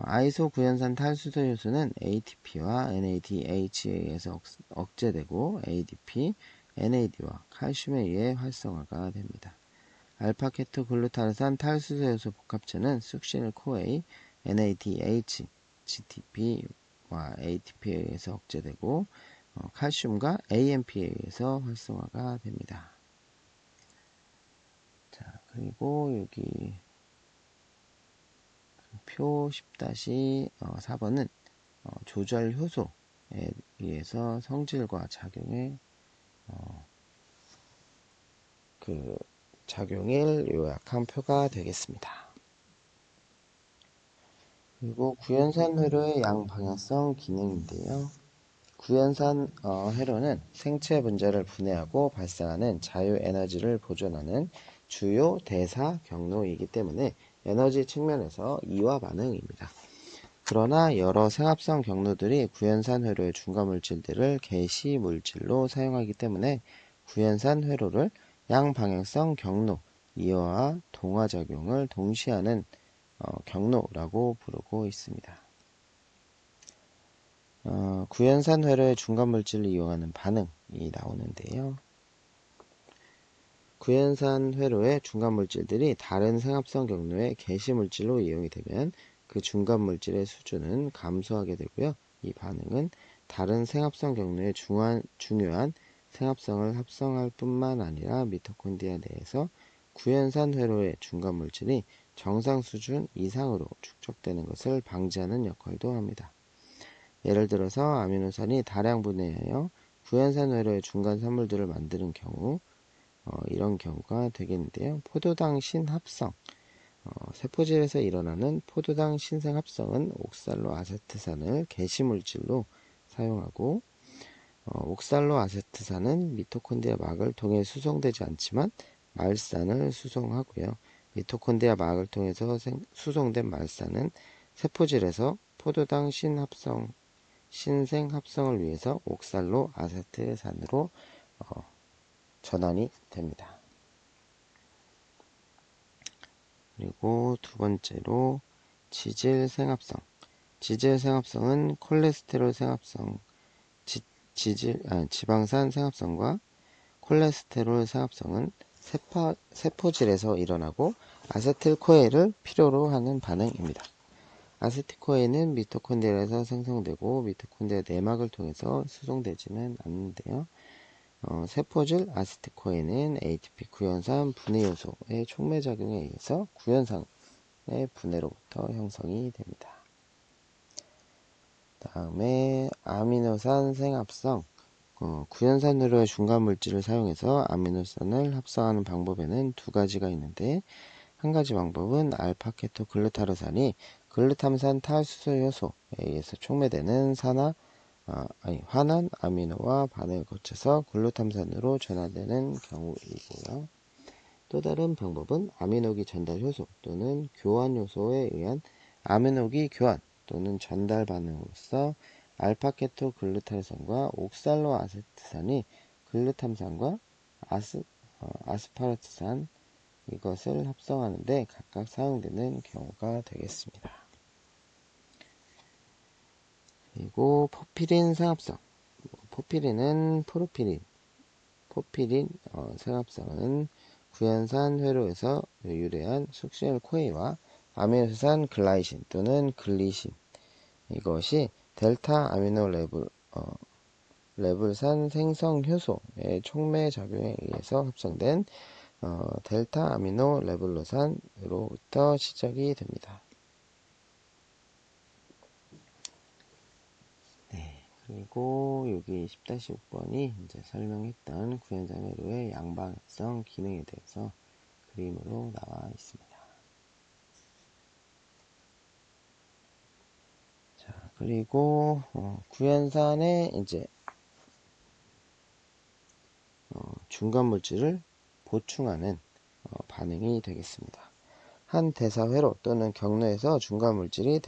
아이소 구연산 탈수소 효소는 ATP와 NADH에 의해서 억제되고 ADP, NAD와 칼슘에 의해 활성화가 됩니다. 알파케토글루타르산 탈수소 효소 복합체는 숙시닐코A, NADH, GTP와 ATP에 의해서 억제되고 칼슘과 AMP에 의해서 활성화가 됩니다. 자, 그리고 여기 표 10-4번은 조절 효소에 의해서 성질과 작용의 그 작용을 요약한 표가 되겠습니다. 그리고 구연산 회로의 양방향성 기능인데요. 구연산 회로는 생체 분자를 분해하고 발생하는 자유 에너지를 보존하는 주요 대사 경로이기 때문에 에너지 측면에서 이와 반응입니다. 그러나 여러 생합성 경로들이 구연산 회로의 중간 물질들을 개시 물질로 사용하기 때문에 구연산 회로를 양방향성 경로, 이어와 동화작용을 동시에 하는 경로라고 부르고 있습니다. 구연산 회로의 중간 물질을 이용하는 반응이 나오는데요. 구연산 회로의 중간 물질들이 다른 생합성 경로의 개시 물질로 이용이 되면 그 중간 물질의 수준은 감소하게 되고요. 이 반응은 다른 생합성 경로의 중요한 생합성을 합성할 뿐만 아니라 미토콘드리아 내에서 구연산 회로의 중간 물질이 정상 수준 이상으로 축적되는 것을 방지하는 역할도 합니다. 예를 들어서 아미노산이 다량 분해하여 구연산 회로의 중간 산물들을 만드는 경우 이런 경우가 되겠는데요. 포도당 신합성, 세포질에서 일어나는 포도당 신생합성은 옥살로 아세트산을 개시물질로 사용하고 옥살로 아세트산은 미토콘드리아 막을 통해 수송되지 않지만 말산을 수송하고요. 미토콘드리아 막을 통해서 수송된 말산은 세포질에서 포도당 신생합성을 위해서 옥살로 아세트산으로 전환이 됩니다. 그리고 두 번째로 지질생합성. 지질생합성은 콜레스테롤 생합성, 지방산 생합성과 콜레스테롤 생합성은 세포질에서 일어나고 아세틸코에를 필요로 하는 반응입니다. 아세틸코에는 미토콘드리아에서 생성되고 미토콘드리아 내막을 통해서 수송되지는 않는데요. 세포질 아세틸코에는 ATP 구연산 분해 요소의 촉매작용에 의해서 구연산의 분해로부터 형성이 됩니다. 다음에 아미노산 생합성. 구연산으로의 중간 물질을 사용해서 아미노산을 합성하는 방법에는 두 가지가 있는데, 한 가지 방법은 알파케토글루타르산이 글루탐산 탈수소 효소에 의해서 촉매되는 환원 아미노와 반응을 거쳐서 글루탐산으로 전환되는 경우이고요. 또 다른 방법은 아미노기 전달 효소 또는 교환 요소에 의한 아미노기 교환 또는 전달 반응으로서 알파케토글루타르산과 옥살로 아세트산이 글루탐산과 아스파라트산 이것을 합성하는데 각각 사용되는 경우가 되겠습니다. 그리고 포피린 생합성. 포피린은 포피린 생합성은 구연산 회로에서 유래한 숙시닐코에와 아미노산 글라이신 또는 글리신 이것이 델타 아미노 레불산 생성 효소의 촉매 작용에 의해서 합성된 델타 아미노 레불로산으로부터 시작이 됩니다. 네, 그리고 여기 10-6번이 이제 설명했던 구연산 회로의 양방향성 기능에 대해서 그림으로 나와 있습니다. 자, 그리고 구연산의 이제 중간 물질을 보충하는 반응이 되겠습니다. 한 대사회로 또는 경로에서 중간 물질이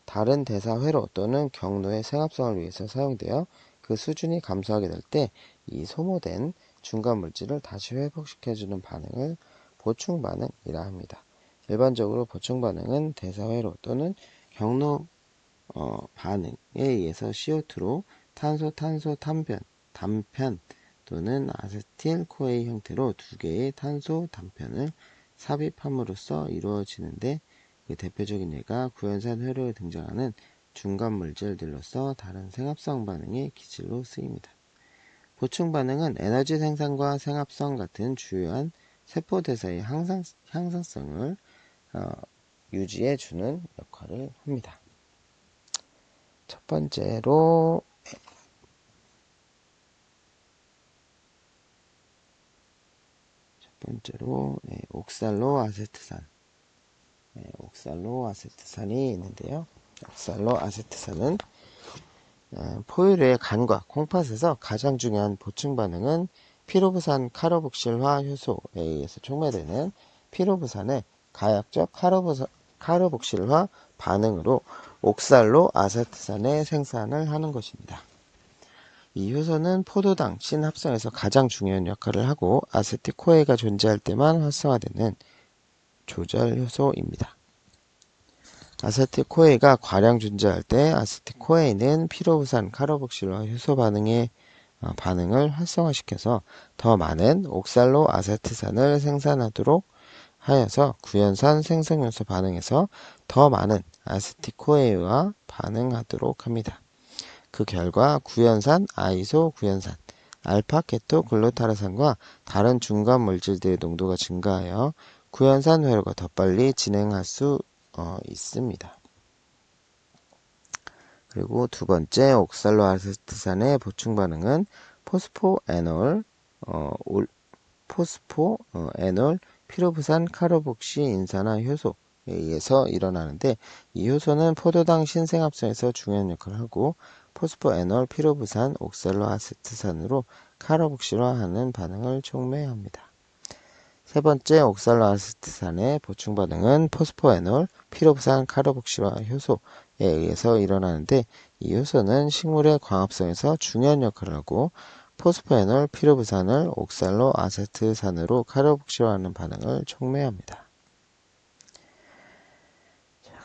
다른 대사회로 또는 경로의 생합성을 위해서 사용되어 그 수준이 감소하게 될 때 이 소모된 중간 물질을 다시 회복시켜주는 반응을 보충 반응이라 합니다. 일반적으로 보충 반응은 대사회로 또는 경로 반응에 의해서 CO2로 탄소 단편 또는 아세틸 코에이 형태로 두 개의 탄소 단편을 삽입함으로써 이루어지는데, 그 대표적인 예가 구연산 회로에 등장하는 중간 물질들로서 다른 생합성 반응의 기질로 쓰입니다. 보충 반응은 에너지 생산과 생합성 같은 주요한 세포 대사의 향상성을 유지해 주는 역할을 합니다. 첫 번째로 옥살로 아세트산, 옥살로 아세트산이 있는데요. 옥살로 아세트산은 포유류의 간과 콩팥에서 가장 중요한 보충 반응은 피로부산 카르복실화 효소에 의해서 촉매되는 피로부산의 가역적 카르복실화 반응으로 옥살로 아세트산의 생산을 하는 것입니다. 이 효소는 포도당 신합성에서 가장 중요한 역할을 하고 아세틸코에가 존재할 때만 활성화되는 조절 효소입니다. 아세틸코에가 과량 존재할 때 아세틸코에는 피로부산 카르복실화 효소 반응을 활성화시켜서 더 많은 옥살로 아세트산을 생산하도록 하여서 구연산 생성요소 반응에서 더 많은 아세틸코에와 반응하도록 합니다. 그 결과 구연산, 아이소구연산, 알파케토글루타르산과 다른 중간 물질들의 농도가 증가하여 구연산 회로가 더 빨리 진행할 수 있습니다. 그리고 두 번째 옥살로아세트산의 보충 반응은 포스포에놀 피로부산 카르복시 인산화 효소에 의해서 일어나는데, 이 효소는 포도당 신생합성에서 중요한 역할을 하고 포스포에놀 피로부산 옥살로아세트산으로 카르복실화하는 반응을 촉매합니다. 세 번째 옥살로아세트산의 보충 반응은 포스포에놀 피로부산 카르복실화 효소에 의해서 일어나는데, 이 효소는 식물의 광합성에서 중요한 역할을 하고 포스포에놀 피로부산을 옥살로아세트산으로 카르복실화하는 반응을 촉매합니다.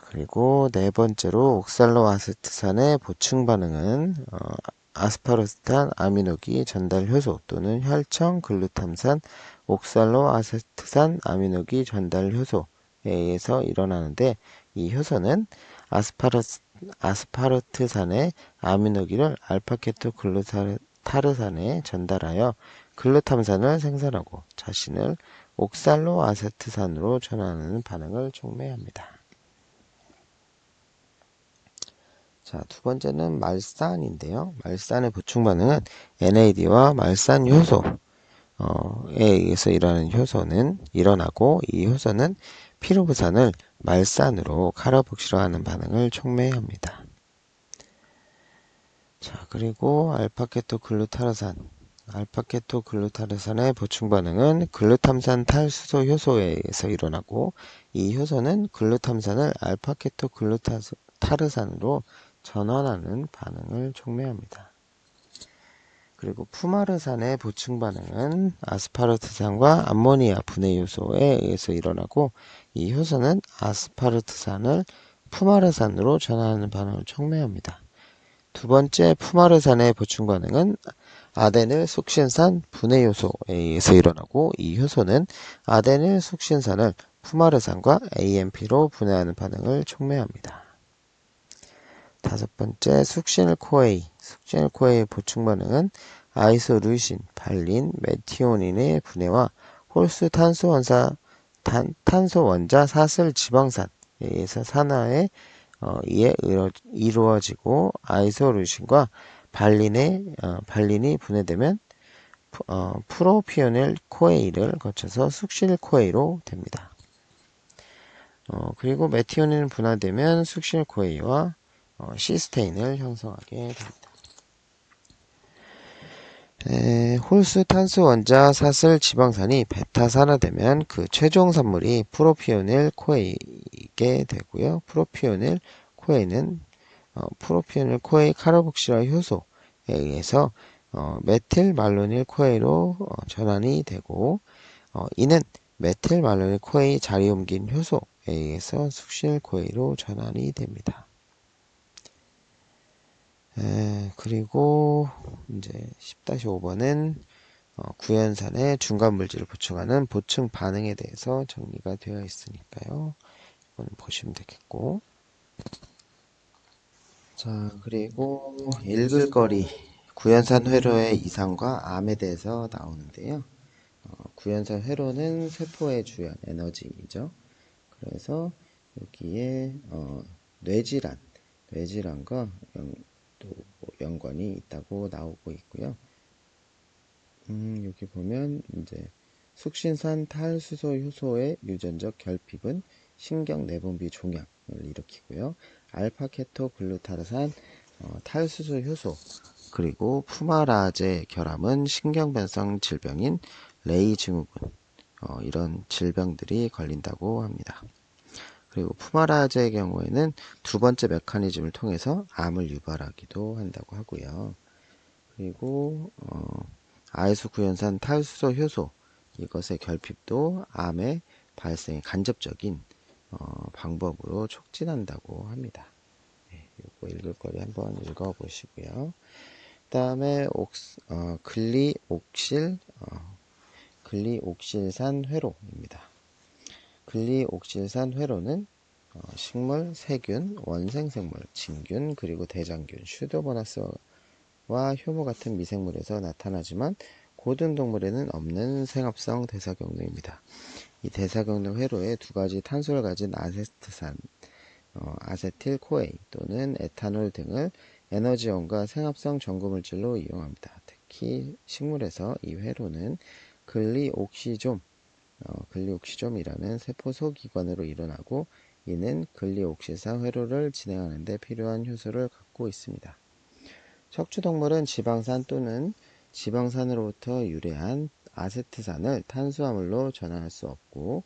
그리고 네 번째로 옥살로아세트산의 보충 반응은 아스파르탄 아미노기 전달 효소 또는 혈청 글루탐산 옥살로아세트산 아미노기 전달 효소에 의해서 일어나는데, 이 효소는 아스파르트산의 아미노기를 알파케토글루타르산에 전달하여 글루탐산을 생산하고 자신을 옥살로아세트산으로 전환하는 반응을 촉매합니다. 자, 두 번째는 말산인데요. 말산의 보충 반응은 NAD와 말산 효소에 의해서 일어나고, 이 효소는 피로부산을 말산으로 카르복실화하는 반응을 촉매합니다. 자, 그리고 알파케토글루타르산의 보충 반응은 글루탐산 탈수소 효소에 의해서 일어나고, 이 효소는 글루탐산을 알파케토글루타르산으로 전환하는 반응을 촉매합니다. 그리고 푸마르산의 보충 반응은 아스파르트산과 암모니아 분해 요소에 의해서 일어나고, 이 효소는 아스파르트산을 푸마르산으로 전환하는 반응을 촉매합니다. 두 번째 푸마르산의 보충 반응은 아데닐 숙신산 분해 요소에 의해서 일어나고, 이 효소는 아데닐 숙신산을 푸마르산과 AMP로 분해하는 반응을 촉매합니다. 다섯 번째 숙신코에이 보충 반응은 아이소루신, 발린, 메티오닌의 분해와 홀수 탄소 원자 사슬 지방산에 의해서 산화에 이루어지고, 아이소루신과 발린이 분해되면 프로피오닐 코에이를 거쳐서 숙신코에이로 됩니다. 그리고 메티오닌이 분화되면 숙신코에이와 시스테인을 형성하게 됩니다. 홀수 탄소 원자 사슬 지방산이 베타 산화되면 그 최종 산물이 프로피오닐 코에이게 되고요. 프로피오닐 코에이는 프로피오닐 코에이 카르복실화 효소에 의해서 메틸 말로닐 코에이로 전환이 되고, 이는 메틸말로닐 코에이 자리 옮긴 효소에 의해서 숙실 코에이로 전환이 됩니다. 그리고 이제 10-5번은 구연산에 중간 물질을 보충하는 보충 반응에 대해서 정리가 되어 있으니까요. 이건 보시면 되겠고. 자, 그리고 읽을 거리. 구연산 회로의 이상과 암에 대해서 나오는데요. 구연산 회로는 세포의 주요 에너지이죠. 그래서 여기에 뇌질환과 또 연관이 있다고 나오고 있고요. 여기 보면 이제 숙신산 탈수소 효소의 유전적 결핍은 신경 내분비 종양을 일으키고요. 알파케토글루타르산 탈수소 효소 그리고 푸마라제 결함은 신경변성 질병인 레이 증후군 이런 질병들이 걸린다고 합니다. 그리고 푸마라제의 경우에는 두 번째 메커니즘을 통해서 암을 유발하기도 한다고 하고요. 그리고 아이소구연산 탈수소 효소 이것의 결핍도 암의 발생의 간접적인 방법으로 촉진한다고 합니다. 네, 이거 읽을 거리 한번 읽어보시고요. 그 다음에 글리옥실산 회로입니다. 글리옥실산 회로는 식물, 세균, 원생생물, 진균, 그리고 대장균, 슈도모나스와 효모 같은 미생물에서 나타나지만 고등동물에는 없는 생합성 대사경로입니다. 이 대사경로 회로에 두 가지 탄소를 가진 아세트산, 아세틸코에이 또는 에탄올 등을 에너지원과 생합성 전구물질로 이용합니다. 특히 식물에서 이 회로는 글리옥시좀이라는 세포 소기관으로 일어나고 이는 글리옥시산 회로를 진행하는 데 필요한 효소를 갖고 있습니다. 척추동물은 지방산 또는 지방산으로부터 유래한 아세트산을 탄수화물로 전환할 수 없고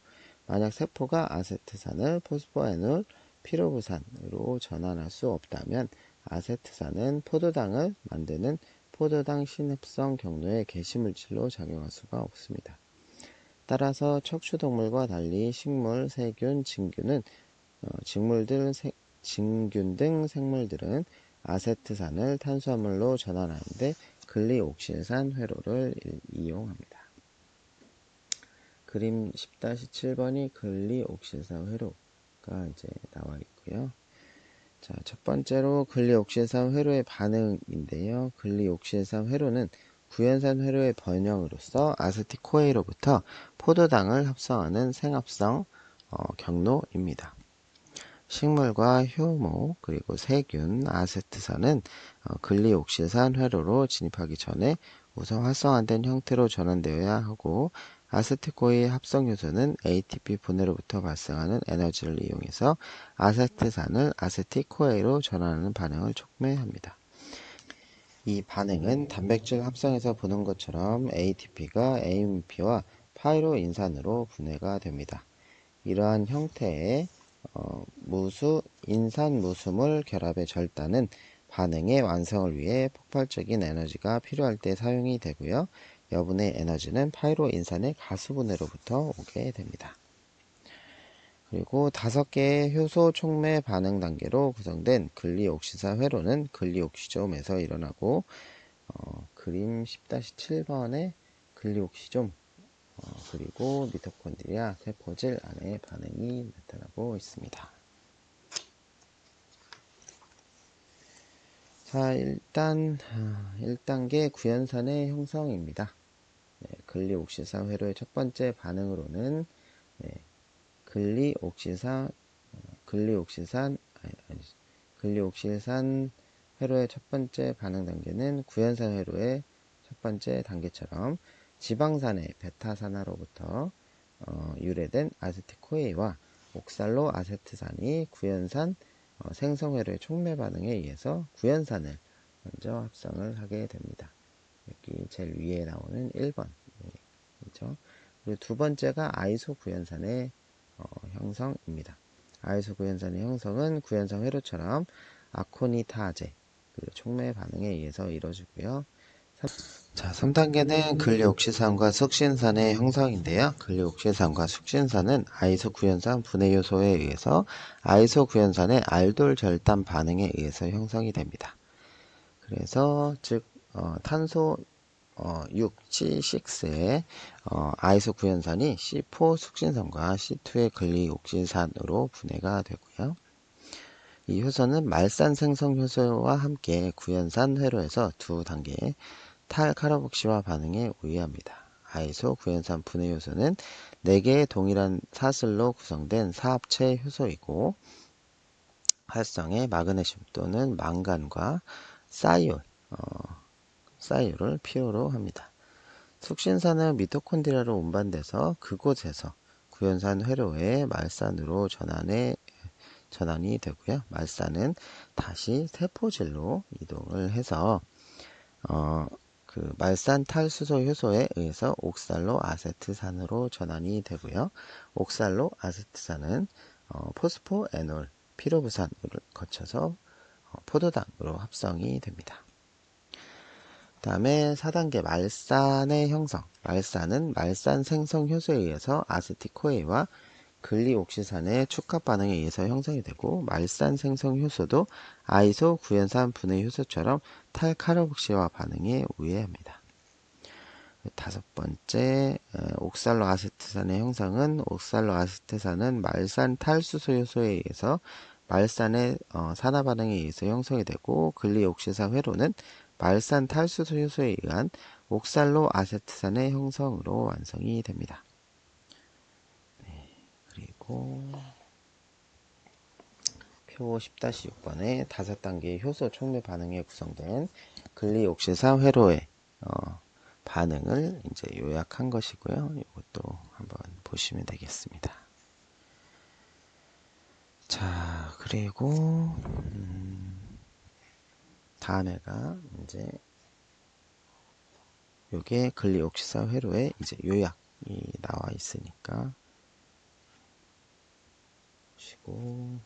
만약 세포가 아세트산을 포스포에놀 피로부산으로 전환할 수 없다면 아세트산은 포도당을 만드는 포도당 신흡성 경로의 개시물질로 작용할 수가 없습니다. 따라서 척추동물과 달리 식물, 세균, 진균 등 생물들은 아세트산을 탄수화물로 전환하는데 글리옥실산 회로를 이용합니다. 그림 10-7번이 글리옥실산 회로가 이제 나와 있고요. 자, 첫 번째로 글리옥실산 회로의 반응인데요. 글리옥실산 회로는 구연산 회로의 번영으로서 아세틸코에이로부터 포도당을 합성하는 생합성 경로입니다. 식물과 효모 그리고 세균, 아세트산은 글리옥실산 회로로 진입하기 전에 우선 활성화된 형태로 전환되어야 하고 아세틸코에이 합성효소는 ATP 분해로부터 발생하는 에너지를 이용해서 아세트산을 아세틸코에이로 전환하는 반응을 촉매합니다. 이 반응은 단백질 합성에서 보는 것처럼 ATP가 AMP와 파이로인산으로 분해가 됩니다. 이러한 형태의 인산무수물 결합의 절단은 반응의 완성을 위해 폭발적인 에너지가 필요할 때 사용이 되고요. 여분의 에너지는 파이로인산의 가수분해로부터 오게 됩니다. 그리고 5개의 효소 촉매 반응 단계로 구성된 글리옥시산 회로는 글리옥시좀에서 일어나고 그림 10-7번의 글리옥시좀 그리고 미토콘드리아 세포질 안에 반응이 나타나고 있습니다. 자, 일단 1단계 구연산의 형성입니다. 네, 글리옥시산 회로의 첫 번째 반응으로는 글리옥실산 회로의 첫 번째 반응 단계는 구연산 회로의 첫 번째 단계처럼 지방산의 베타산화로부터 유래된 아세틸코에이와 옥살로 아세트산이 구연산 생성회로의 촉매 반응에 의해서 구연산을 먼저 합성을 하게 됩니다. 여기 제일 위에 나오는 1번이죠. 그리고 두 번째가 아이소 구연산의 형성입니다. 아이소 구연산의 형성은 구연산 회로처럼 아코니타제 촉매 반응에 의해서 이루어지고요. 자, 3단계는 근리옥시산과 숙신산의 형성인데요. 근리옥시산과 숙신산은 아이소 구연산 분해 요소에 의해서 아이소 구연산의 알돌 절단 반응에 의해서 형성이 됩니다. 그래서 즉 탄소 6, C6의 아이소 구연산이 C4 숙신산과 C2의 근리옥시산으로 분해가 되고요. 이 효소는 말산 생성 효소와 함께 구연산 회로에서 두 단계의 탈카르복시화 반응에 우위합니다. 아이소 구연산 분해 효소는 4개의 동일한 사슬로 구성된 사합체 효소이고 활성에 마그네슘 또는 망간과 사이올을 필요로 합니다. 숙신산은 미토콘드리아로 운반돼서 그곳에서 구연산 회로의 말산으로 전환이 되고요. 말산은 다시 세포질로 이동을 해서 그 말산 탈수소 효소에 의해서 옥살로 아세트산으로 전환이 되고요. 옥살로 아세트산은 포스포에놀 피로부산을 거쳐서 포도당으로 합성이 됩니다. 그 다음에 4단계 말산의 형성. 말산은 말산 생성 효소에 의해서 아세틱코에와 근리옥시산의 축합 반응에 의해서 형성이 되고 말산 생성 효소도 아이소 구연산 분해 효소처럼 탈카르복시화 반응에 우위합니다. 5번째 옥살로 아세트산의 형성은 옥살로 아세트산은 말산 탈수소 효소에 의해서 말산의 산화 반응에 의해서 형성이 되고 근리옥시산 회로는 말산 탈수소 효소에 의한 옥살로 아세트산의 형성으로 완성이 됩니다. 그리고 표 10-6번에 5단계의 효소 촉매 반응에 구성된 근리옥시산 회로의 반응을 이제 요약한 것이고요. 이것도 한번 보시면 되겠습니다. 자, 그리고 다음에가 이제 요게 근리옥시산 회로의 이제 요약이 나와 있으니까 보시고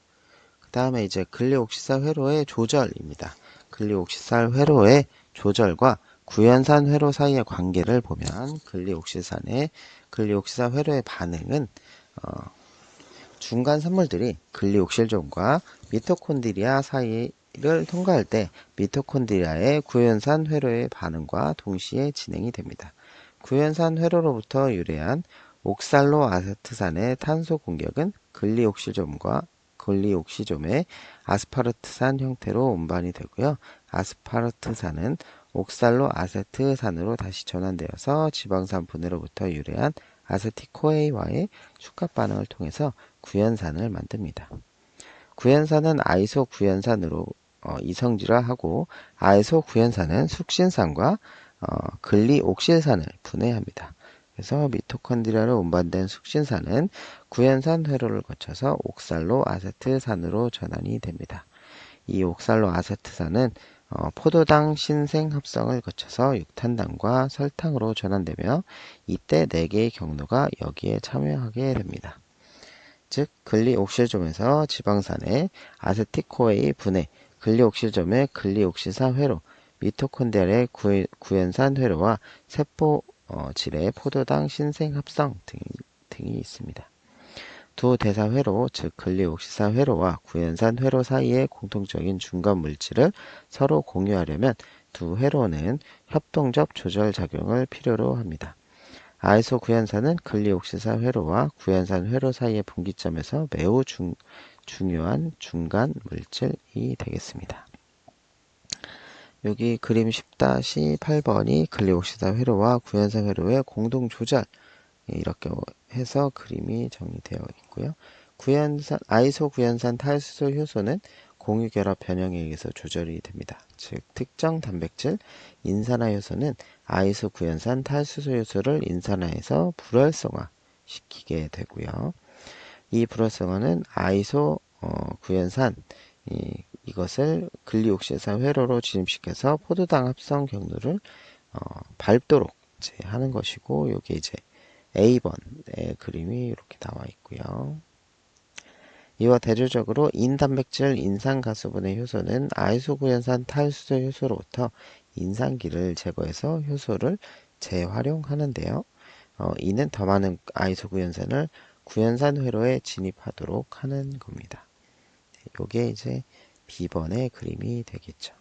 그 다음에 이제 근리옥시산 회로의 조절입니다. 근리옥시산 회로의 조절과 구연산 회로 사이의 관계를 보면 근리옥시산 회로의 반응은 중간 산물들이 근리옥실존과 미토콘드리아 사이를 통과할 때 미토콘드리아의 구연산 회로의 반응과 동시에 진행이 됩니다. 구연산 회로로부터 유래한 옥살로 아세트산의 탄소 공격은 근리옥시좀의 아스파르트산 형태로 운반이 되고요. 아스파르트산은 옥살로 아세트산으로 다시 전환되어서 지방산 분해로부터 유래한 아세틱코에이와의 축합 반응을 통해서 구연산을 만듭니다. 구연산은 아이소 구연산으로 이성질화하고 아이소 구연산은 숙신산과 근리옥실산을 분해합니다. 그래서 미토콘드리아로 운반된 숙신산은 구연산 회로를 거쳐서 옥살로 아세트산으로 전환이 됩니다. 이 옥살로 아세트산은 포도당 신생 합성을 거쳐서 육탄당과 설탕으로 전환되며 이때 4개의 경로가 여기에 참여하게 됩니다. 즉 근리옥실점에서 지방산의 아세틱코에이 분해, 근리옥실점의 근리옥시산 회로, 미토콘드리아의 구연산 회로와 세포질의 포도당 신생 합성 등이 있습니다. 두 대사 회로, 즉 근리옥시산 회로와 구연산 회로 사이의 공통적인 중간 물질을 서로 공유하려면 두 회로는 협동적 조절 작용을 필요로 합니다. 아이소 구연산은 근리옥시산 회로와 구연산 회로 사이의 분기점에서 매우 중요한 중간 물질이 되겠습니다. 여기 그림 10-8번이 근리옥시산 회로와 구연산 회로의 공동 조절, 이렇게 해서 그림이 정리되어 있고요. 아이소 구연산 탈수소 효소는 공유결합 변형에 의해서 조절이 됩니다. 즉 특정 단백질 인산화 효소는 아이소 구연산 탈수소 효소를 인산화해서 불활성화 시키게 되고요. 이 불활성화는 아이소 구연산 이것을 근리옥시산 회로로 진입시켜서 포도당 합성 경로를 밟도록 하는 것이고, 요게 이제 A번의 그림이 이렇게 나와 있고요. 이와 대조적으로 인단백질 인산가수분해 효소는 아이소구연산 탈수소 효소로부터 인산기를 제거해서 효소를 재활용하는데요. 이는 더 많은 아이소구연산을 구연산 회로에 진입하도록 하는 겁니다. 요게 이제 B번의 그림이 되겠죠.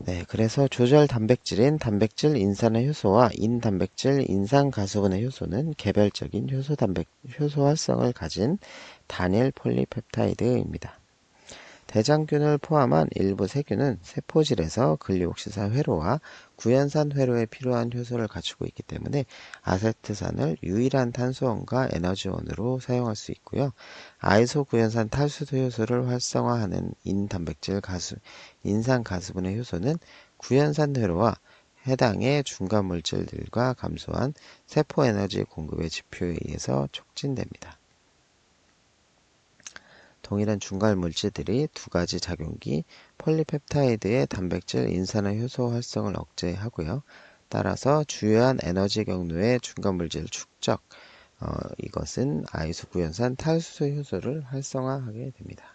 네, 그래서 조절 단백질인 단백질 인산화 효소와 인단백질 인산가수분해 효소는 개별적인 효소 활성을 가진 단일 폴리펩타이드입니다. 대장균을 포함한 일부 세균은 세포질에서 글리옥시산 회로와 구연산 회로에 필요한 효소를 갖추고 있기 때문에 아세트산을 유일한 탄소원과 에너지원으로 사용할 수 있고요. 아이소구연산 탈수소 효소를 활성화하는 인산가수분해 효소는 구연산 회로와 해당의 중간 물질들과 감소한 세포 에너지 공급의 지표에 의해서 촉진됩니다. 동일한 중간 물질들이 두 가지 작용기 폴리펩타이드의 단백질 인산화 효소 활성을 억제하고요. 따라서 주요한 에너지 경로의 중간 물질 축적, 이것은 아이소구연산 탈수소 효소를 활성화하게 됩니다.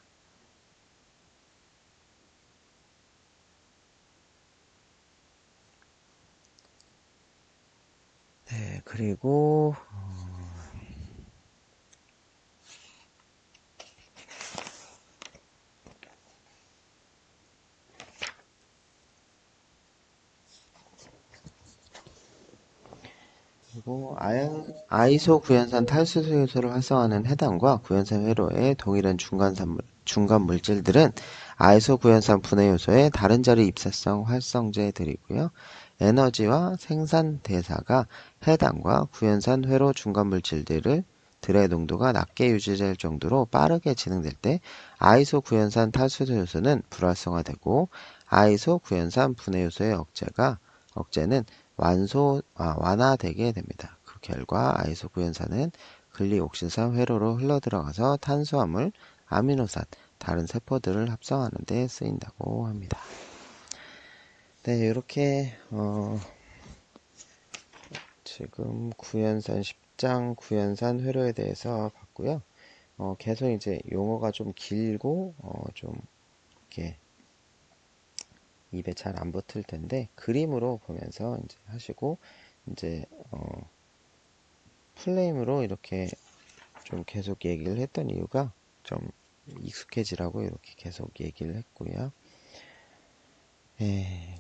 네, 그리고 아이소 구연산 탈수소 효소를 활성화하는 해당과 구연산 회로의 동일한 중간 물질들은 아이소 구연산 분해 요소의 다른 자리 입사성 활성제들이고요. 에너지와 생산 대사가 해당과 구연산 회로 중간 물질들의 농도가 낮게 유지될 정도로 빠르게 진행될 때 아이소 구연산 탈수소 요소는 불활성화되고 아이소 구연산 분해 요소의 억제는 완화되게 됩니다. 그 결과 아이소구연산은 글리옥시산 회로로 흘러들어가서 탄수화물, 아미노산, 다른 세포들을 합성하는 데 쓰인다고 합니다. 네, 이렇게 지금 구연산 10장 구연산 회로에 대해서 봤고요. 계속 이제 용어가 좀 길고 좀 이렇게 입에 잘 안 붙을 텐데 그림으로 보면서 이제 하시고 이제 플레임으로 이렇게 좀 계속 얘기를 했던 이유가 좀 익숙해지라고 이렇게 계속 얘기를 했고요.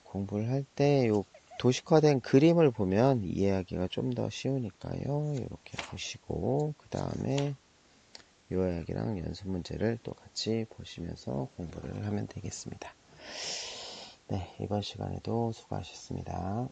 공부를 할 때 요 도식화된 그림을 보면 이해하기가 좀 더 쉬우니까요. 이렇게 보시고 그 다음에 요 이야기랑 연습 문제를 또 같이 보시면서 공부를 하면 되겠습니다. 네, 이번 시간에도 수고하셨습니다.